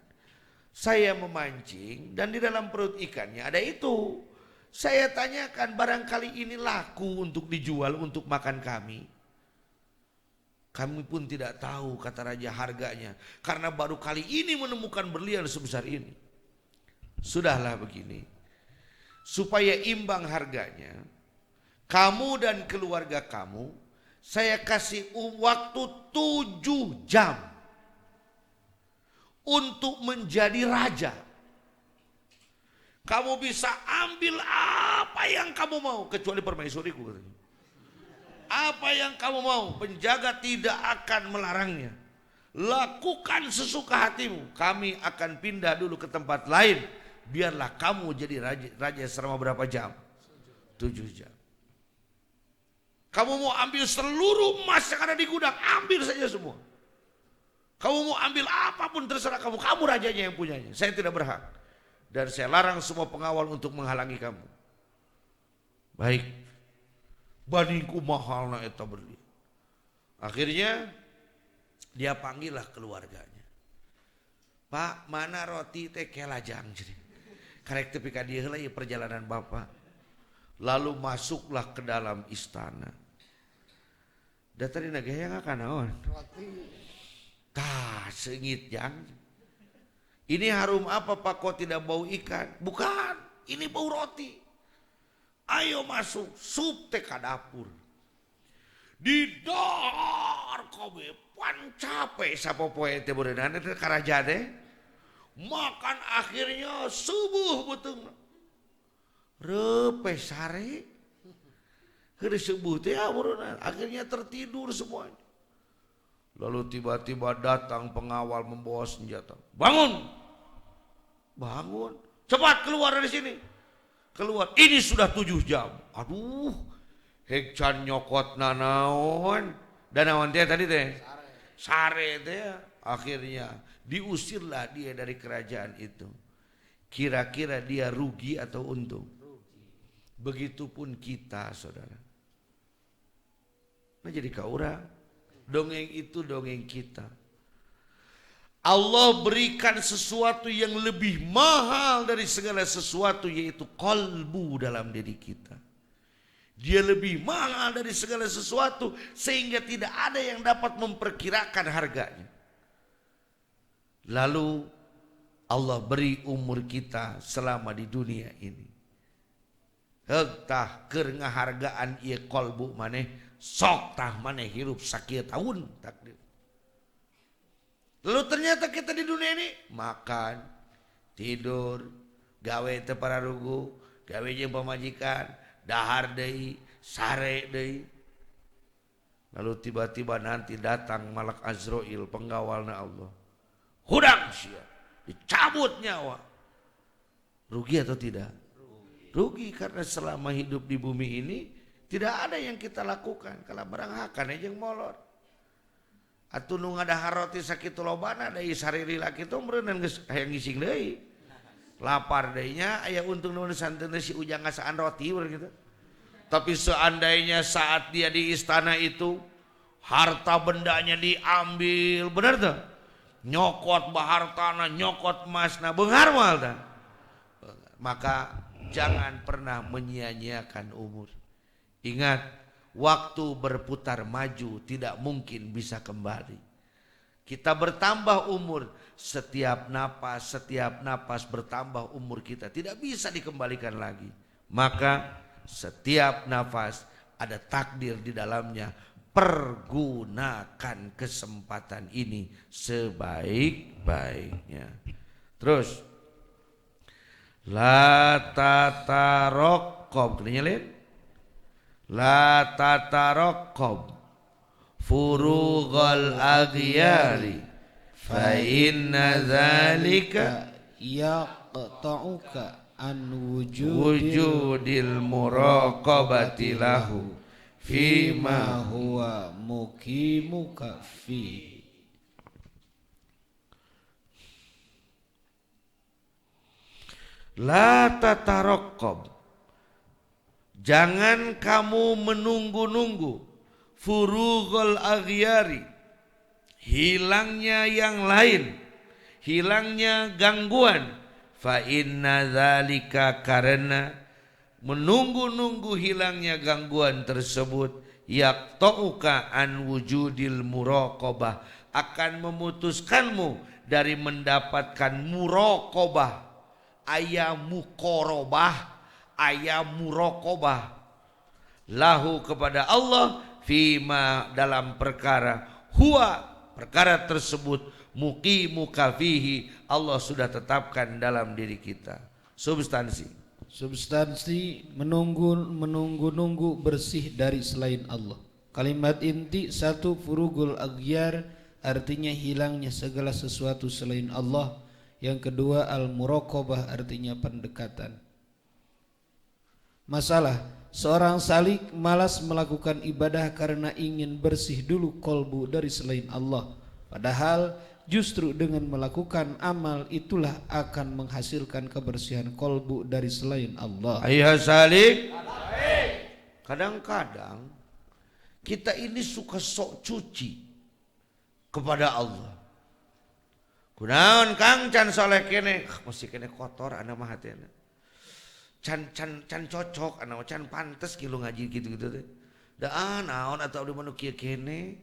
Saya memancing dan di dalam perut ikannya ada itu. Saya tanyakan, barangkali ini laku untuk dijual untuk makan kami. Kami pun tidak tahu, kata raja, harganya. Karena baru kali ini menemukan berlian sebesar ini. Sudahlah begini. Supaya imbang harganya, kamu dan keluarga kamu, saya kasih waktu 7 jam untuk menjadi raja. Kamu bisa ambil apa yang kamu mau, kecuali permaisuriku katanya. Apa yang kamu mau, penjaga tidak akan melarangnya. Lakukan sesuka hatimu. Kami akan pindah dulu ke tempat lain. Biarlah kamu jadi raja selama berapa jam? 7 jam. Kamu mau ambil seluruh emas yang ada di gudang, ambil saja semua. Kamu mau ambil apapun terserah kamu. Kamu rajanya yang punyanya. Saya tidak berhak. Dan saya larang semua pengawal untuk menghalangi kamu. Baik. Baningku mahal na eta berlian. Akhirnya dia panggillah keluarganya. Pak, mana roti teh kelajang jadi. Karek tepi ka dieu heula perjalanan Bapak. Lalu masuklah ke dalam istana. Da tadi nagaya ngakanaon? Roti. Tah, seungit jang. Ini harum apa Pak, kok tidak bau ikan? Bukan, ini bau roti. Ayo masuk, sup teh ka dapur. Didar kobe pancape sapopoe teh beuneunan teh karaja teh. Makan akhirnya subuh betul. Repe sare. Hari subuh teh akhirnya tertidur semuanya. Lalu tiba-tiba datang pengawal membawa senjata. Bangun. Bangun. Cepat keluar dari sini. Keluar. Ini sudah 7 jam. Aduh. Hekcan nyokot nanaon. Dan naon teh tadi teh? Sare teh. Akhirnya diusirlah dia dari kerajaan itu. Kira-kira dia rugi atau untung? Begitupun kita, saudara. Nah jadi kau orang. Dongeng itu dongeng kita. Allah berikan sesuatu yang lebih mahal dari segala sesuatu, yaitu qalbu dalam diri kita. Dia lebih mahal dari segala sesuatu sehingga tidak ada yang dapat memperkirakan harganya. Lalu Allah beri umur kita selama di dunia ini. Hektah keur ngahargaan ieu qalbu maneh, sok tah maneh hirup sakieu tahun takdir. Lalu ternyata kita di dunia ini makan, tidur, gawe teu pararugu, gawe jeung pamajikan, dahar deui, sare deui. Lalu tiba-tiba nanti datang malak Azrail, penggawalna Allah. Hudang sia, dicabut nyawa. Rugi atau tidak? Rugi karena selama hidup di bumi ini tidak ada yang kita lakukan. Kalau barang hakan aja yang molor. Atuh nu ngadahar roti sakitu lobana da sariri laki itu meureun geus hayang ngising deui. Lapar deui nya aya untung nu santeun si ujang ngasaan roti urang gitu. Tapi seandainya saat dia di istana itu harta bendanya diambil, benar tuh? Nyokot bahartana, nyokot emasna, beungar moal tah. Maka jangan pernah menyia-nyiakan umur. Ingat, waktu berputar maju tidak mungkin bisa kembali. Kita bertambah umur, setiap napas bertambah umur kita, tidak bisa dikembalikan lagi. Maka setiap nafas ada takdir di dalamnya. Pergunakan kesempatan ini sebaik-baiknya. Terus, la tatarokob, kenyalin. La tatarokob furughal aghyari fa inna dzalika yaqta'uka an wujudil muraqabati lahu fima huwa mukimuka fi. La tatarokob, jangan kamu menunggu-nunggu furughul aghyari, hilangnya yang lain, hilangnya gangguan. Fa inna dzalika, karena menunggu-nunggu hilangnya gangguan tersebut, yaqta'uka an wujudil muraqabah, akan memutuskanmu dari mendapatkan muraqabah. Ayam mukorobah, ayam muraqabah lahu, kepada Allah, fima, dalam perkara, huwa, perkara tersebut, muqimuka fihi, Allah sudah tetapkan dalam diri kita. Substansi menunggu bersih dari selain Allah. Kalimat inti satu, furugul aghyar, artinya hilangnya segala sesuatu selain Allah. Yang kedua, al-muraqabah, artinya pendekatan. Masalah, seorang salik malas melakukan ibadah karena ingin bersih dulu kolbu dari selain Allah. Padahal justru dengan melakukan amal itulah akan menghasilkan kebersihan kolbu dari selain Allah. Ayah salik, kadang-kadang kita ini suka sok cuci kepada Allah. Kunaon Kang can soleh kene, mesti kene kotor anda mah hatena. Can cocok anda can pantes kilu ngaji gitu-gitu teh. Da naon atau di mana kieu kene.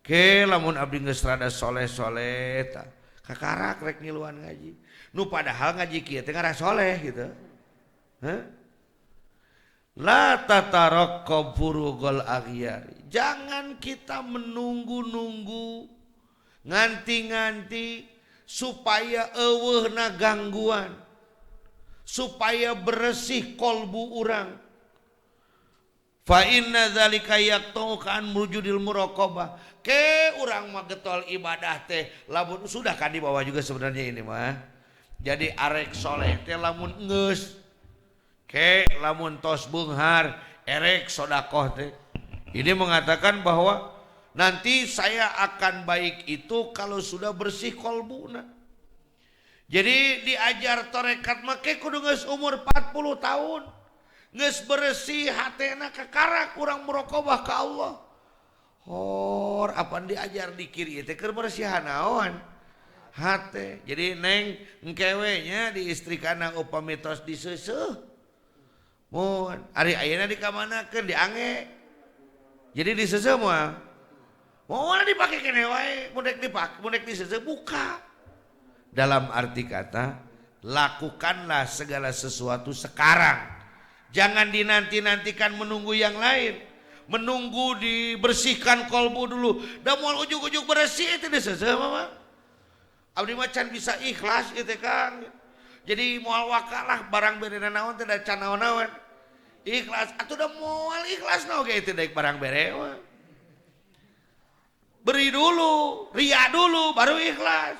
Ke lamun abdi geus rada soleh-soleh tah. Kakarak rek ngiluan ngaji. Nu padahal ngaji kieu teh ngarah soleh gitu. Hah? La tataraqqab furughal aghyari. Jangan kita menunggu-nunggu, nganti-nganti supaya eueuhna gangguan, supaya bersih kolbu urang. Fa inna dzalika yaqta'uka an wujudil muraqabah. Ke urang mah getol ibadah teh lamun sudah kan di bawah juga sebenarnya ini mah. Jadi arek soleh teh lamun geus ke lamun tos beunghar erek sedekah teh. Ini mengatakan bahwa nanti saya akan baik itu kalau sudah bersih kolbuna. Jadi diajar torekat make kudu geus umur 40 tahun. Geus bersih hatena kakarak urang muraqabah ka Allah. Hor apan diajar dikir ieu teh keur bersihan naon? Hate. Jadi neng engkewe nya di istri kana upami tos diseuseuh. Mun ari ayeuna dikamanakeun diange. Jadi diseuseuh moal. Mau dipakai kene wae, mudek disese buka. Dalam arti kata, lakukanlah segala sesuatu sekarang. Jangan dinanti-nantikan menunggu yang lain. Menunggu dibersihkan kolbu dulu. Dan mau ujuk-ujuk bersih itu disese mama. Abdi macan bisa ikhlas gitu Kang. Jadi moal wakalah barang berena naon teh da can naon-naon. Ikhlas atuh da moal ikhlas naon ge teh daek barang bere mah. Beri dulu, ria dulu, baru ikhlas.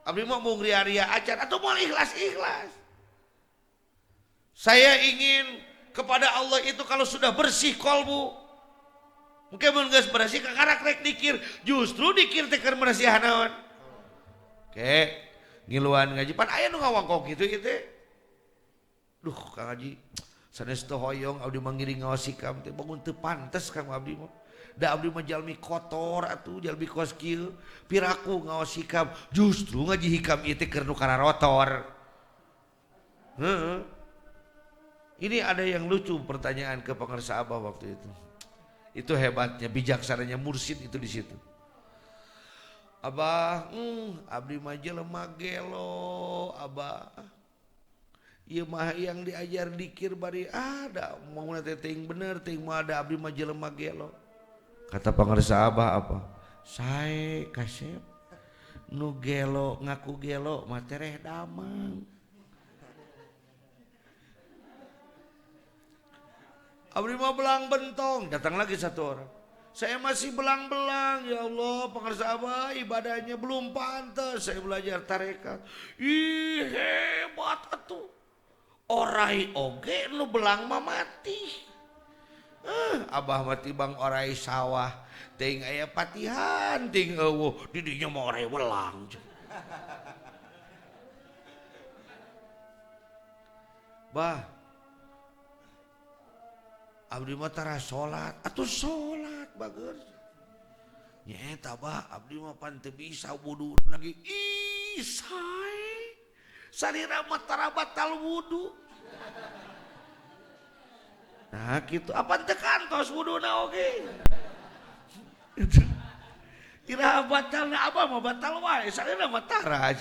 Abdi mau ria-ria acan atau mau ikhlas. Saya ingin kepada Allah itu kalau sudah bersih kolbu. Mungkin mun geus bersih kakarak rek dikir, justru dikir teh keur bersih naon. Oke, ngiluan ngaji pan aya nu ngawangkong kitu ieu teh. Duh, Kang Haji, sanes teu hoyong abdi mangiring ngaos sikam teh bangun teu pantes Kang abdi mah. Da abdi mah jalmi kotor atuh jalmi kos kieu piraku ngaos hikam justru ngaji hikam ieu teh keur nu kararotor. Heeh. Ini ada yang lucu pertanyaan ke pengarsa Abah waktu itu. Itu hebatnya, bijaksananya mursyid itu di situ. Abah, abdi mah jelema gelo, Abah. Ieu mah yang diajar dikir bari ada, mau teh teuing bener, teuing mah ada abdi mah jelema gelo. Kata pengarsa Abah apa? Sae kasep. Nu gelo ngaku gelo mah tereh damang. Abdi mah belang bentong, datang lagi satu orang. Saya masih belang-belang, ya Allah, pengarsa Abah ibadahnya belum pantas. Saya belajar tarekat. Ih, hebat atuh. Orai oge nu belang mah mati. Abah mati bang orai sawah. Ting aya patihan, ting eueuh, di dinya mah orai welang. Bah, abdi mah tara salat, atuh salat bageus. Nyaeta bah, abdi mah pan teu bisa wudu lagi. Ih, sae. Sarira mah tara batal wudu. Nah gitu, apa teu kantos wuduna oge. Kira batal apa mah batal wae, sarira mah tara.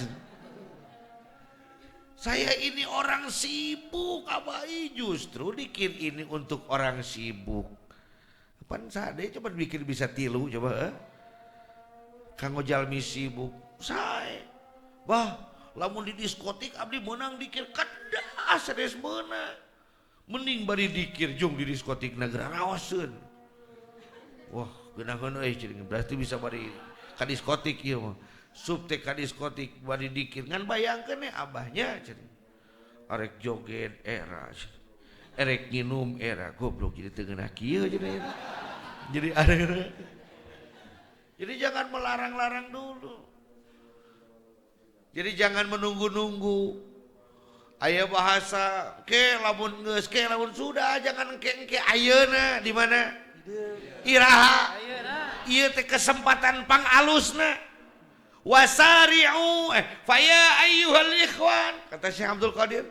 Saya ini orang sibuk, abai justru dikir ini untuk orang sibuk. Pan sade coba bikin bisa tilu coba. Kanggo jalmi sibuk, sae. Wah, lamun di diskotik abdi menang dikir kadah sanes meunang. Mending bari dikir jung di diskotik negara rawaseun. Wah, geunah-geunah euy berarti bisa bari ka diskotik ieu mah. Subtek ka diskotik bari dikir ngan bayangkeun abahnya cenah. Arek joget era. Erek nginum era goblok jadi teu ngeunah kieu cenah. Jadi ada. Jadi jangan melarang-larang dulu. Jadi jangan menunggu-nunggu. Aya bahasa ke lamun geus ke lamun sudah jangan engke ayeuna di mana? Iraha. Ieu teh kesempatan pangalusna. Wasari'u faya ayyuhal ikhwan, kata Syekh Abdul Qadir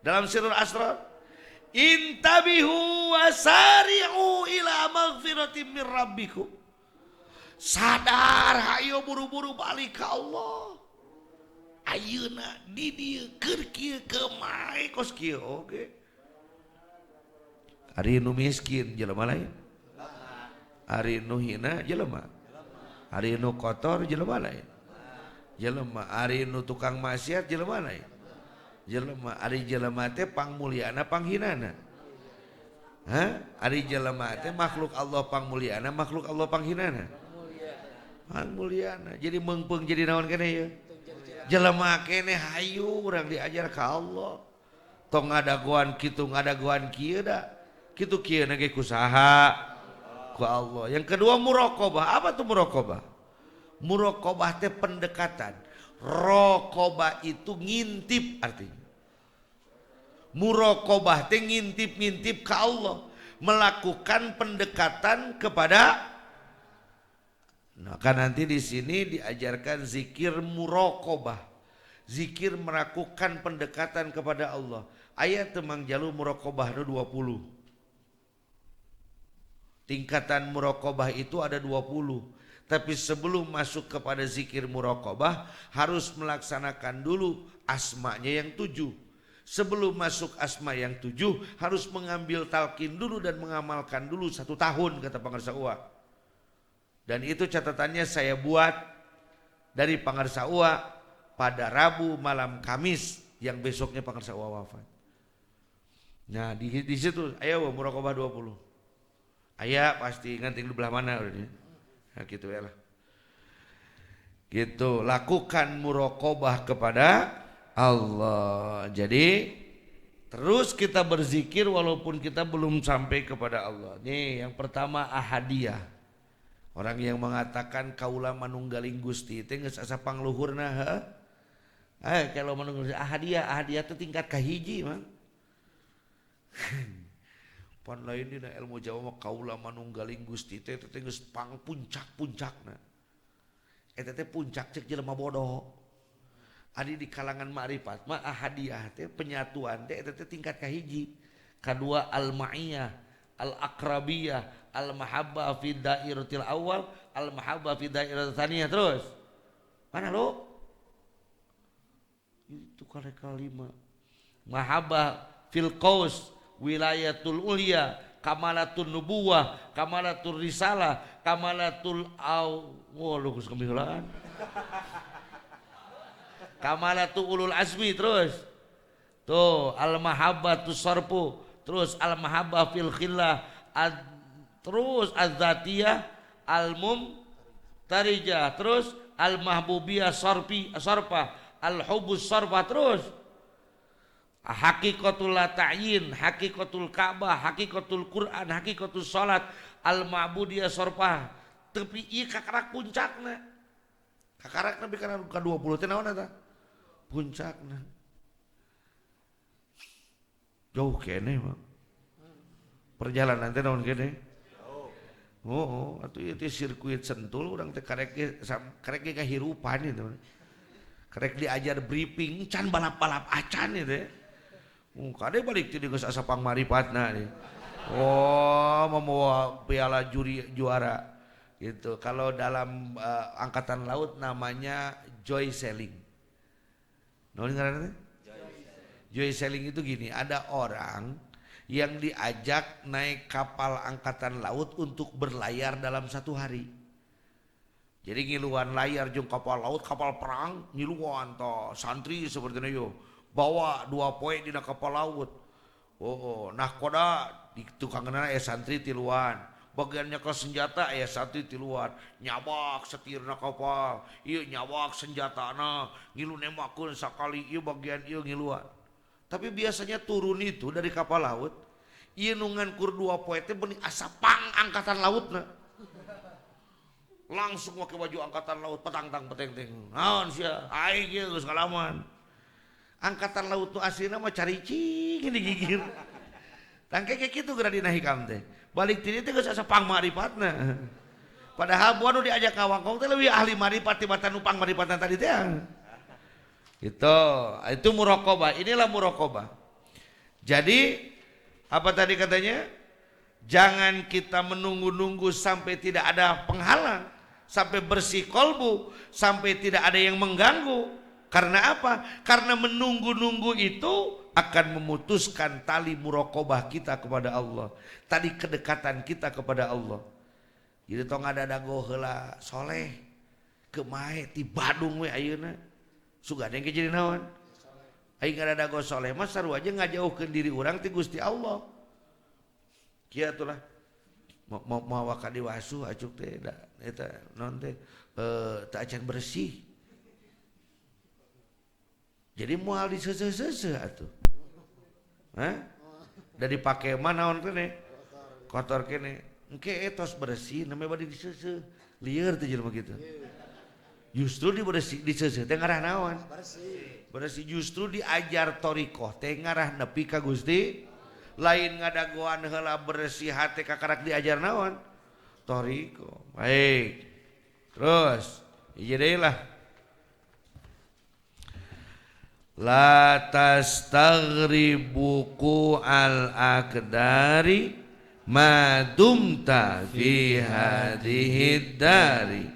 dalam Sirrul Asrar, intabihu wasari'u ila maghfiratin min rabbikum. Sadar hayo buru-buru balik ke Allah. Ayeuna di dieu keur kieu kemae kos kieu oge. Ari nu miskin jelema lain. Ari nu hina jelema. Ari nu kotor jelema lain. Jelema ari nu tukang maksiat jelema lain. Jelema ari jelema teh pangmulyana panghinana. Ari jelema teh makhluk Allah pangmulyana makhluk Allah panghinana. Pangmulyana. Jadi meungpeung jadi naon keneh ya? Jelema keneh hayu urang diajar ka Allah. Tong ngadagoan kitu ngadagoan kieu da. Kitu kieu na ge kusaha? Ku Allah. Yang kedua muraqabah. Apa tuh muraqabah? Muraqabah teh pendekatan. Raqabah itu ngintip artinya. Muraqabah teh ngintip-ngintip ke Allah, melakukan pendekatan kepada. Nah, kan nanti di sini diajarkan zikir muraqabah. Zikir melakukan pendekatan kepada Allah. Ayat temang jalu muraqabah nu 20. Tingkatan muraqabah itu ada 20. Tapi sebelum masuk kepada zikir muraqabah harus melaksanakan dulu asmanya yang 7. Sebelum masuk asma yang 7 harus mengambil talqin dulu dan mengamalkan dulu 1 tahun kata pengarsa Uwa. Dan itu catatannya saya buat dari pengarsa Uwa pada Rabu malam Kamis yang besoknya pengarsa Uwa wafat. Nah di situ ayo muraqabah 20. Aya pasti nganti di belah mana udah. Nah gitu ya lah. Gitu, lakukan muraqabah kepada Allah. Jadi terus kita berzikir walaupun kita belum sampai kepada Allah. Nih yang pertama ahadiyah. Orang yang mengatakan kaula manunggaling Gusti teh geus asa pangluhurna heuh. Kalau manunggaling ahadiyah itu tingkat kahiji mah. Pan lain dina ilmu Jawa mah kaula manunggaling Gusti teh geus pang puncak-puncakna. Eta teh puncak cek jelema bodoh. Adi di kalangan ma'rifat mah ahadiyah teh penyatuan teh eta teh tingkat kahiji. Kadua al-ma'iyah, al-aqrabiyah, al-mahabbah fi dairatil awal, al-mahabbah fi dairatil tsaniyah terus. Mana lo? Itu kalimat. Mahabbah fil qaus, wilayatul ulya, kamalatun nubuwah, kamalatul risalah, kamalatul lu geus kamieulaan. Kamalatul ulul azmi terus. Tuh al-mahabbatu sarfu, terus al-mahabbah fil khillah, terus az-zatiyah, al-mumtarijah, terus al-mahbubiyah sarfa, al-hubbus sarfa terus. Hakikatul la ta'yin, hakikatul Ka'bah, hakikatul Quran, hakikatul salat, al-ma'budiyah sarfa. Tapi ieu kakarak puncakna. Kakarak nabi kana ka 20 teh naon eta? Puncakna. Jauh kene mah. Perjalanan teh naon kene? Oh, atuh ieu teh sirkuit Sentul urang teh karek kahirupan itu. Karek diajar briefing can balap-balap acan ieu teh. Kade balik teh geus asa pangmaripatna nih. Oh, membawa piala juara gitu. Kalau dalam angkatan laut namanya joy sailing. Naon ngaranna? Joy sailing itu gini, ada orang yang diajak naik kapal angkatan laut untuk berlayar dalam satu hari. Jadi ngiluan layar jeung kapal laut, kapal perang ngiluan toh santri seperti itu bawa 2 poe dina kapal laut. Nahkoda di tukangna santri tiluan. Bagian nyekel senjata santri tiluan. Nyabak setirna kapal, ieu nyabak senjatana, ngilu nembakeun sakali ieu bagian ieu ngiluan. Tapi biasanya turun itu dari kapal laut, ieu nungan kur 2 poe teh bening asa pang angkatan lautna. Langsung make baju angkatan laut petang-tang peteng-teng. Naon sia? Aing ieu geus ngalaman. Angkatan laut tu aslina mah caricing digigir. Tangke kayak kitu geura dina hikam teh. Balik ti teh geus asa pang maripatna. Padahal buat nu diajak ka wangkong teh leuwih ahli marifat tibatan nu pang maripatna tadi teh. Itu muraqabah. Inilah muraqabah. Jadi apa tadi katanya? Jangan kita menunggu-nunggu sampai tidak ada penghalang, sampai bersih kolbu, sampai tidak ada yang mengganggu. Karena apa? Karena menunggu-nunggu itu akan memutuskan tali muraqabah kita kepada Allah, tali kedekatan kita kepada Allah. Jadi tong ada dago heula soleh kemae ti Badung we ayeuna sugade ge jadi naon? Aing ada dago soleh mah sarua aja ngajauhkeun diri urang ti Gusti Allah. Kieu atulah mau ka diwasu acuk teh da eta naon teh teu acan bersih. Jadi moal diseuseuh-seuseuh atuh. Hah? Da dipake mah naon kene? Kotor kene. Engke etos bersih namanya bade diseuseuh. Lieur teh jelema kitu. Justru diseuseuh teh ngarah naon? Bersih. Justru diajar thariqah teh ngarah nepi ka Gusti. Lain ngadagoan heula bersih hate kakarak diajar naon? Thariqah. Baik. Terus, ieu deui lah. La tastaghribu al-aqdari ma dumta fi hadhihi dari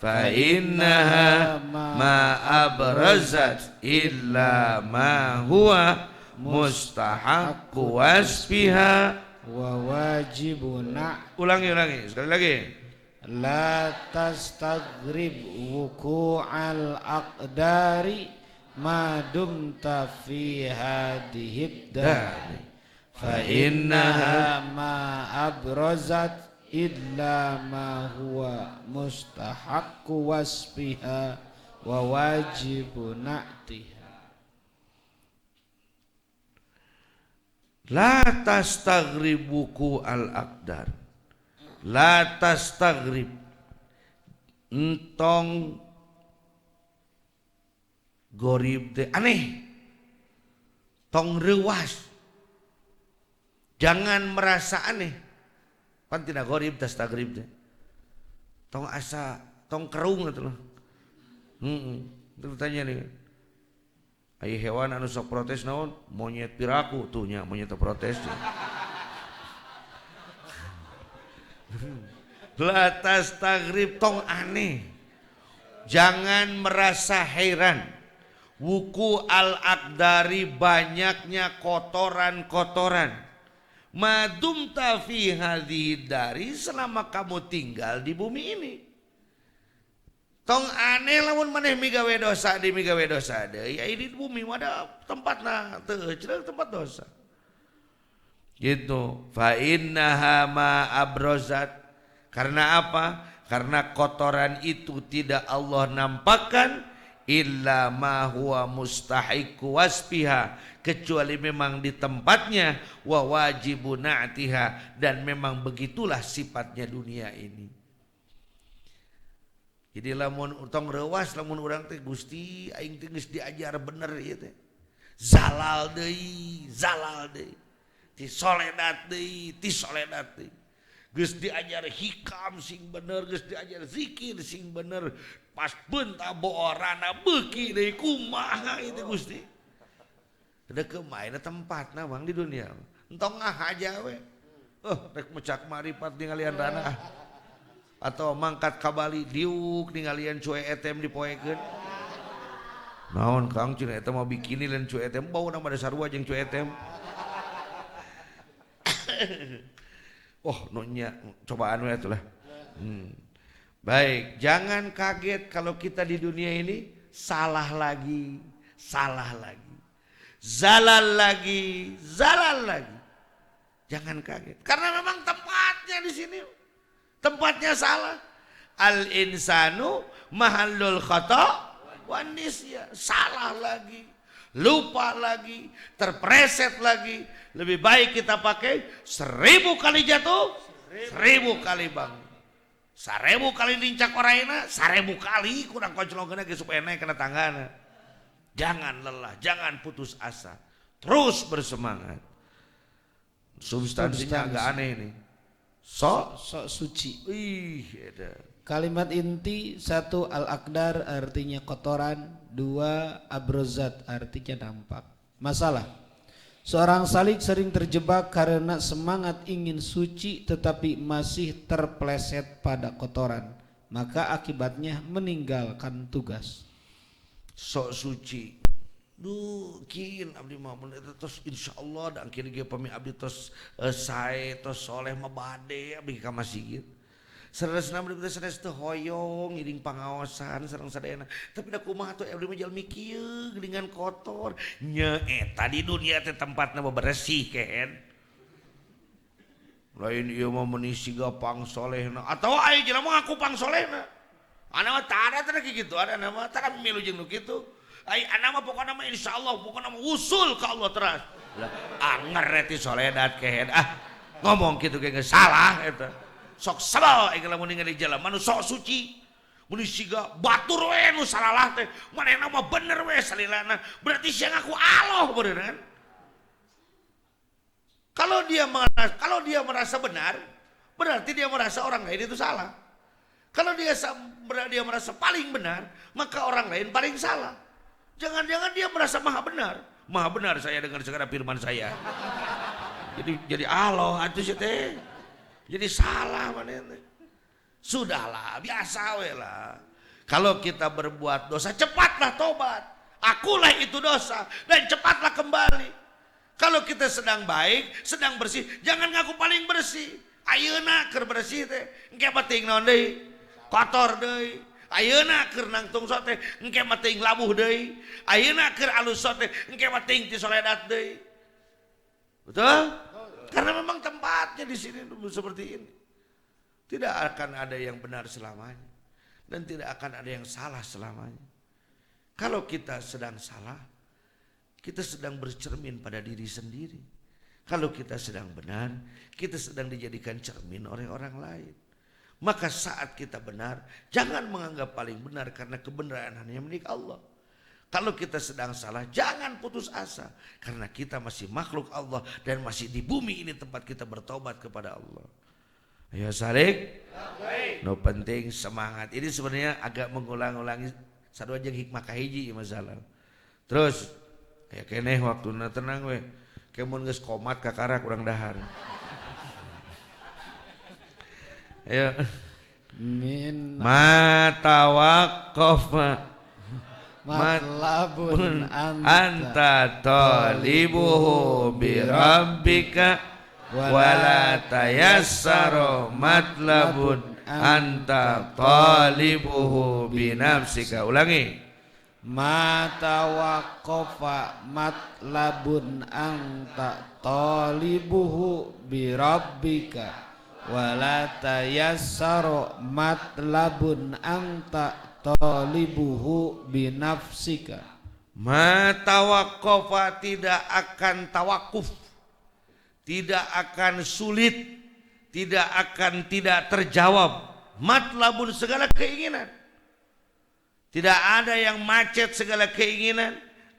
fa innaha ma abrazat illa ma huwa mustahaqqu wasfiha wa wajibuna. Ulangi sekali lagi. La tastaghrib wuqu'al aqdari ma dumta fi hadhihi dari fa innaha ma abrazat illa ma huwa mustahaqqu wasfiha wa wajibu na'tiha. La tastaghribuku al-aqdar. La tastaghrib entong gorib teh aneh, tong reuwas, jangan merasa aneh. Pan tina gorib tastagrib teh, tong asa, tong kerung gitu loh. Terus tanya nih, Aya hewan anu sok protes naon? Monyet piraku tuh nya, monyet protes. La tastagrib, tong aneh. Jangan merasa heran. Wuku al-aqdari, banyaknya kotoran-kotoran. Madumta fi hadhihi dari, selama kamu tinggal di bumi ini. Tong aneh lamun maneh migawe dosa di migawe dosa deui, ya di bumi mah ada tempatna teu cenah tempat dosa. Gitu. Fa innaha ma abrozat. Karena apa? Karena kotoran itu tidak Allah nampakkan illa ma huwa mustahiqu wasfiha, kecuali memang di tempatnya, wa wajibu na'tiha, dan memang begitulah sifatnya dunia ini. Jadi lamun tong rewas, lamun urang teh Gusti aing teh geus diajar bener ieu teh. Zalal deui, ti soledat deui, ti soledat deui. Geus diajar hikam sing bener, geus diajar zikir sing bener. Pas beunta boorana beuki deui kumaha itu Gusti. Teu kemaina tempatna Bang di dunia. Entong aja we. Rek mecak marifat ningalian ranah. Atau mangkat ka Bali diuk ningalian cuy etem dipoekeun. Naon Kang cina eta mah bikini lain cuy etem, bau nama dasar sarua jeung cuy etem. Nonya cobaan we atuh lah. Baik, jangan kaget kalau kita di dunia ini salah lagi, zalal lagi. Jangan kaget, karena memang tempatnya di sini. Tempatnya salah. Al insanu mahallul khata wan nisya. Salah lagi, lupa lagi, terpreset lagi. Lebih baik kita pakai 1000 kali jatuh, 1000 kali bangun. 1000 kali lincak oraina, 1000 kali kurang koclongkeuna ge supaya naik kena tanggana. Jangan lelah, jangan putus asa. Terus bersemangat. Substansinya agak aneh ini. Sok suci. Kalimat inti 1 al-aqdar artinya kotoran, 2 abrozat artinya nampak. Masalah, seorang salik sering terjebak karena semangat ingin suci tetapi masih terpleset pada kotoran, maka akibatnya meninggalkan tugas. Sok suci. Kin abdi mah mun eta tos insyaallah dan kieu ge pami abdi tos sae tos soleh mah bade abdi ka masjid. Saresna abdi teh sanes teu hoyong ngiring pangaosan sareng sadayana. Tapi da kumaha tuh abdi mah jalmi kieu geuningan kotor. Nya eta di dunia teh tempatna bersih kehen. Lain ieu mah meuni siga pang solehna atawa aya jelema ngaku pang solehna. Ana mah tara teh kitu, ada mah tara milu jeung nu kitu. Ai anak mah pokoknya mah insyaallah pokoknya mah usul ke Allah teras. Anger ti soledat kehen. Ngomong kitu ge geus salah eta. Sok sabal aya lamun ningali jelema nu sok suci. Mun siga batur we nu salalah teh, manehna mah bener we salilana. Berarti sia ngaku Allah bener kan? Kalau dia merasa benar, berarti dia merasa orang lain itu salah. Kalau dia merasa paling benar, maka orang lain paling salah. Jangan-jangan dia merasa maha benar saya dengan segala firman saya. Jadi Allah atuh sih teh. Jadi salah maneh. Sudahlah, biasa we lah. Kalau kita berbuat dosa, cepatlah tobat. Akulah itu dosa dan cepatlah kembali. Kalau kita sedang baik, sedang bersih, jangan ngaku paling bersih. Ayeuna keur bersih teh, engke penting naon deui? Kotor deui. Ayeuna keur nangtung sote engke mah teuing labuh deui. Ayeuna keur alus sote engke mah teuing ti soledat deui. Betul? Karena memang tempatnya di sini seperti ini. Tidak akan ada yang benar selamanya dan tidak akan ada yang salah selamanya. Kalau kita sedang salah, kita sedang bercermin pada diri sendiri. Kalau kita sedang benar, kita sedang dijadikan cermin oleh orang lain. Maka saat kita benar, jangan menganggap paling benar karena kebenaran hanya milik Allah. Kalau kita sedang salah, jangan putus asa karena kita masih makhluk Allah dan masih di bumi ini tempat kita bertobat kepada Allah. Ayo Sarik, no penting semangat. Ini sebenarnya agak mengulang-ulangi satu aja hikmah kahiji masalah. Terus Ya keneh waktuna tenang we. Kemun geus komat kakara kurang dahar. Ayo. Min Matawaqqafa matlabun anta talibuhu bi rabbika wala tayassaru matlabun anta talibuhu bi nafsika. Ulangi. Matawaqqafa matlabun anta talibuhu bi rabbika wala tayassaru matlabun anta talibuhu bi nafsika. Matawaqqafa tidak akan tawakuf, tidak akan sulit, tidak akan tidak terjawab. Matlabun segala keinginan. Tidak ada yang macet segala keinginan.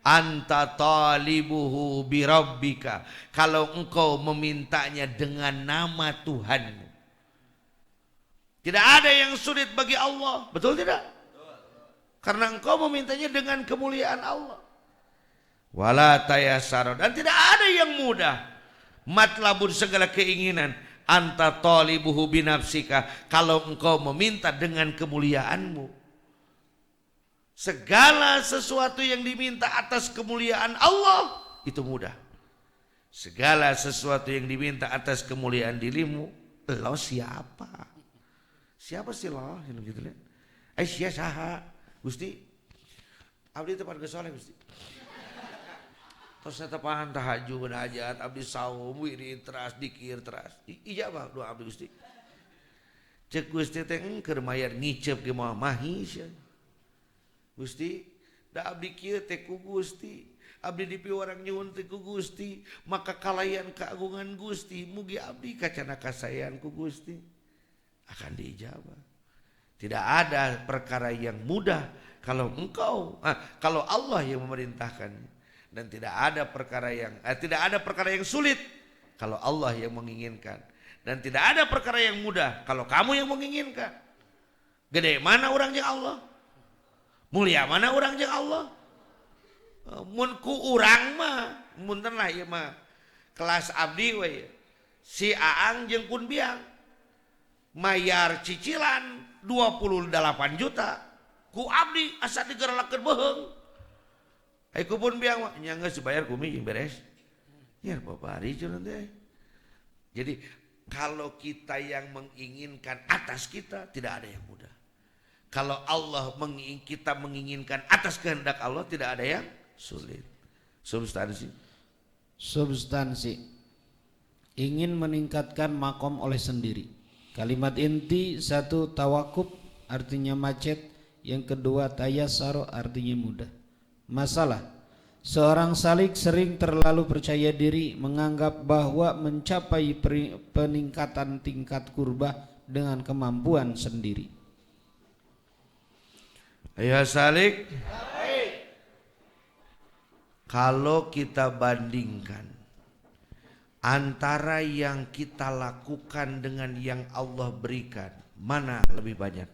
Anta talibuhu bi rabbika. Kalau engkau memintanya dengan nama Tuhanmu. Tidak ada yang sulit bagi Allah. Betul tidak? Karena engkau memintanya dengan kemuliaan Allah. Wala tayassara, dan tidak ada yang mudah. Matlabun segala keinginan. Anta talibuhu bi nafsika. Kalau engkau meminta dengan kemuliaanmu. Segala sesuatu yang diminta atas kemuliaan Allah itu mudah. Segala sesuatu yang diminta atas kemuliaan dirimu, lo siapa? Siapa sih lo? Gitu lihat. Sia saha? Gusti, abdi tepat gesoleh Gusti. Terus tepahan tahajud hajat, abdi saum, wirid teras, dikir teras. Ijabah doa abdi Gusti. Cek Gusti teh keur mayar ngicep ge moal mahis. Gusti, da abdi kieu teh ku Gusti, abdi dipiwarang nyuhun teh ku Gusti, maka kalayan keagungan Gusti, mugi abdi kacana kasayan ku Gusti, akan diijabah. Tidak ada perkara yang mudah kalau engkau, kalau Allah yang memerintahkannya, dan tidak ada perkara yang sulit kalau Allah yang menginginkan, dan tidak ada perkara yang mudah kalau kamu yang menginginkan. Gede mana orang jeung Allah? Mulia mana orang jeung Allah? Mun ku urang mah, munten lah ieu mah kelas abdi we. Si Aang jeung Kun Biang mayar cicilan 28 juta. Ku abdi asa digerelakeun beheung. Ai ku Kun Biang mah nya geus dibayar kumi jeung beres. Ya babari cenah teh. Jadi kalau kita yang menginginkan atas kita tidak ada yang mudah. Kalau Allah kita menginginkan atas kehendak Allah tidak ada yang sulit. Substansi. Ingin meningkatkan makom oleh sendiri. Kalimat inti satu tawakuf artinya macet. Yang kedua tayassar artinya mudah. Masalah. Seorang salik sering terlalu percaya diri menganggap bahwa mencapai peningkatan tingkat kurbah dengan kemampuan sendiri. Ayo salik. Kalau kita bandingkan antara yang kita lakukan dengan yang Allah berikan, mana lebih banyak?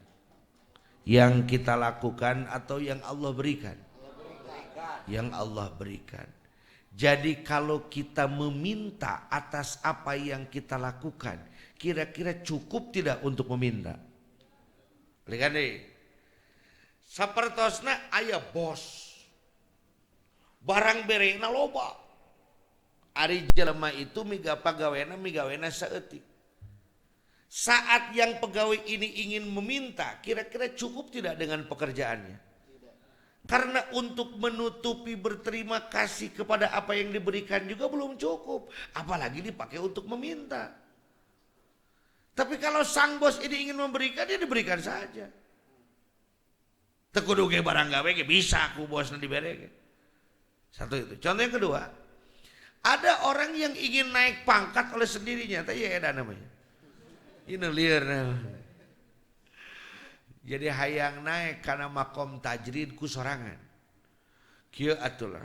Yang kita lakukan atau yang Allah berikan? Yang Allah berikan. Jadi kalau kita meminta atas apa yang kita lakukan, kira-kira cukup tidak untuk meminta? Lihat nih. Sapertosna aya bos, barang berena loba. Ari jelema itu miga pagawena saeutik. Saat yang pegawai ini ingin meminta, kira-kira cukup tidak dengan pekerjaannya? Karena untuk menutupi berterima kasih kepada apa yang diberikan juga belum cukup, apalagi dipakai untuk meminta. Tapi kalau sang bos ini ingin memberikan, dia diberikan saja. Tekudu ge barang gawe ge bisa ku bosna dibere. Satu itu. Contoh yang kedua, ada orang yang ingin naik pangkat oleh sendirinya, teh ya ada namanya. Ini liar. Jadi hayang naik karena makom tajrid ku sorangan. Kieu atulah.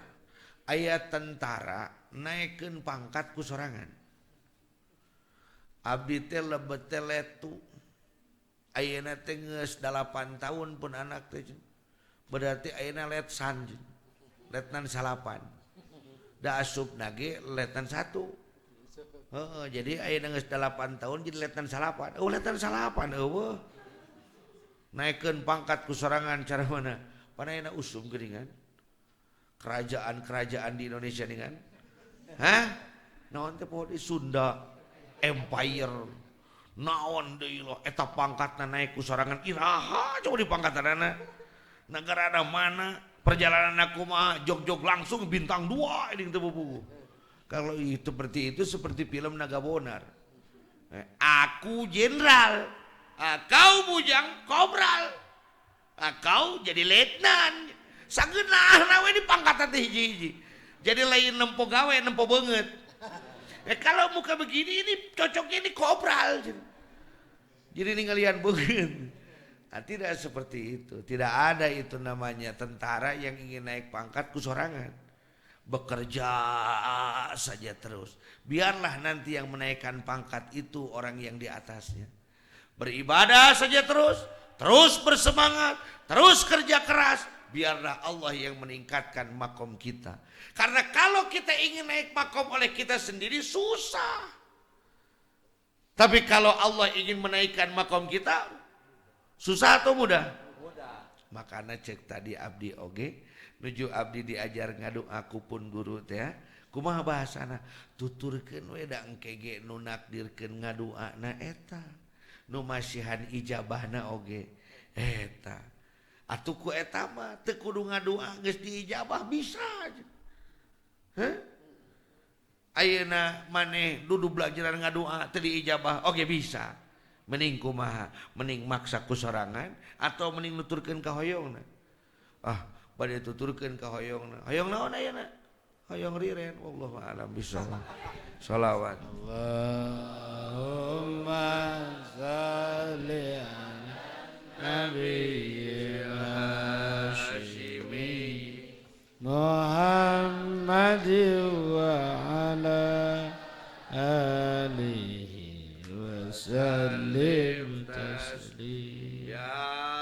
Aya tentara naikeun pangkat ku sorangan. Abdi teh lebet teh letu. Ayeuna teh geus 8 tahun pun anak teh. Berarti ayeuna letsan. Letnan salapan. da asup nage letnan 1. Jadi ayeuna geus 8 tahun jadi letnan 8. Letnan 8 eueuh. Naikeun pangkat ku sorangan cara mana? Panayana usum geuningan. Kerajaan-kerajaan di Indonesia dengan naon teh poho di Sunda Empire naon deui lo eta pangkatna naik ku sorangan iraha coba di pangkatanana negara mana perjalanan aku mah jog-jog langsung bintang 2 ini teu bubuh. Kalau itu seperti film Naga Bonar. Aku jenderal, kau bujang kobral, kau jadi letnan. Sageunah nawe di pangkatan teh hiji-hiji. Jadi lain nempo gawe, nempo banget. Kalau muka begini ini cocoknya ini kobral. Jadi ninggalian banget. Nah, tidak seperti itu. Tidak ada itu namanya tentara yang ingin naik pangkat kusorangan. Bekerja saja terus. Biarlah nanti yang menaikkan pangkat itu orang yang di atasnya. Beribadah saja terus bersemangat, terus kerja keras. Biarlah Allah yang meningkatkan makom kita. Karena kalau kita ingin naik makom oleh kita sendiri susah. Tapi kalau Allah ingin menaikkan makom kita, susah atau mudah? Mudah. Makanya cek tadi abdi oge, nuju abdi diajar ngadu aku pun guru teh. Kumaha bahasana? Tuturkeun we da engke ge nu nakdirkeun ngaduana eta. Nu masihan ijabahna oge eta. Atuh ku eta mah teu kudu ngadua geus diijabah bisa. Ayeuna maneh dudu belajaran ngadua teu diijabah oge bisa. Mending kumaha? Mending maksa ku sorangan atau mending nuturkeun ka hoyongna. Bade tuturkeun ka hoyongna. Hoyong naon ayeuna? Hoyong riren. Wallahu a'lam bishawab. Shalawat. Allahumma shalli ala nabiyil hashimi Muhammad wa ala alihi wa sallim taslim.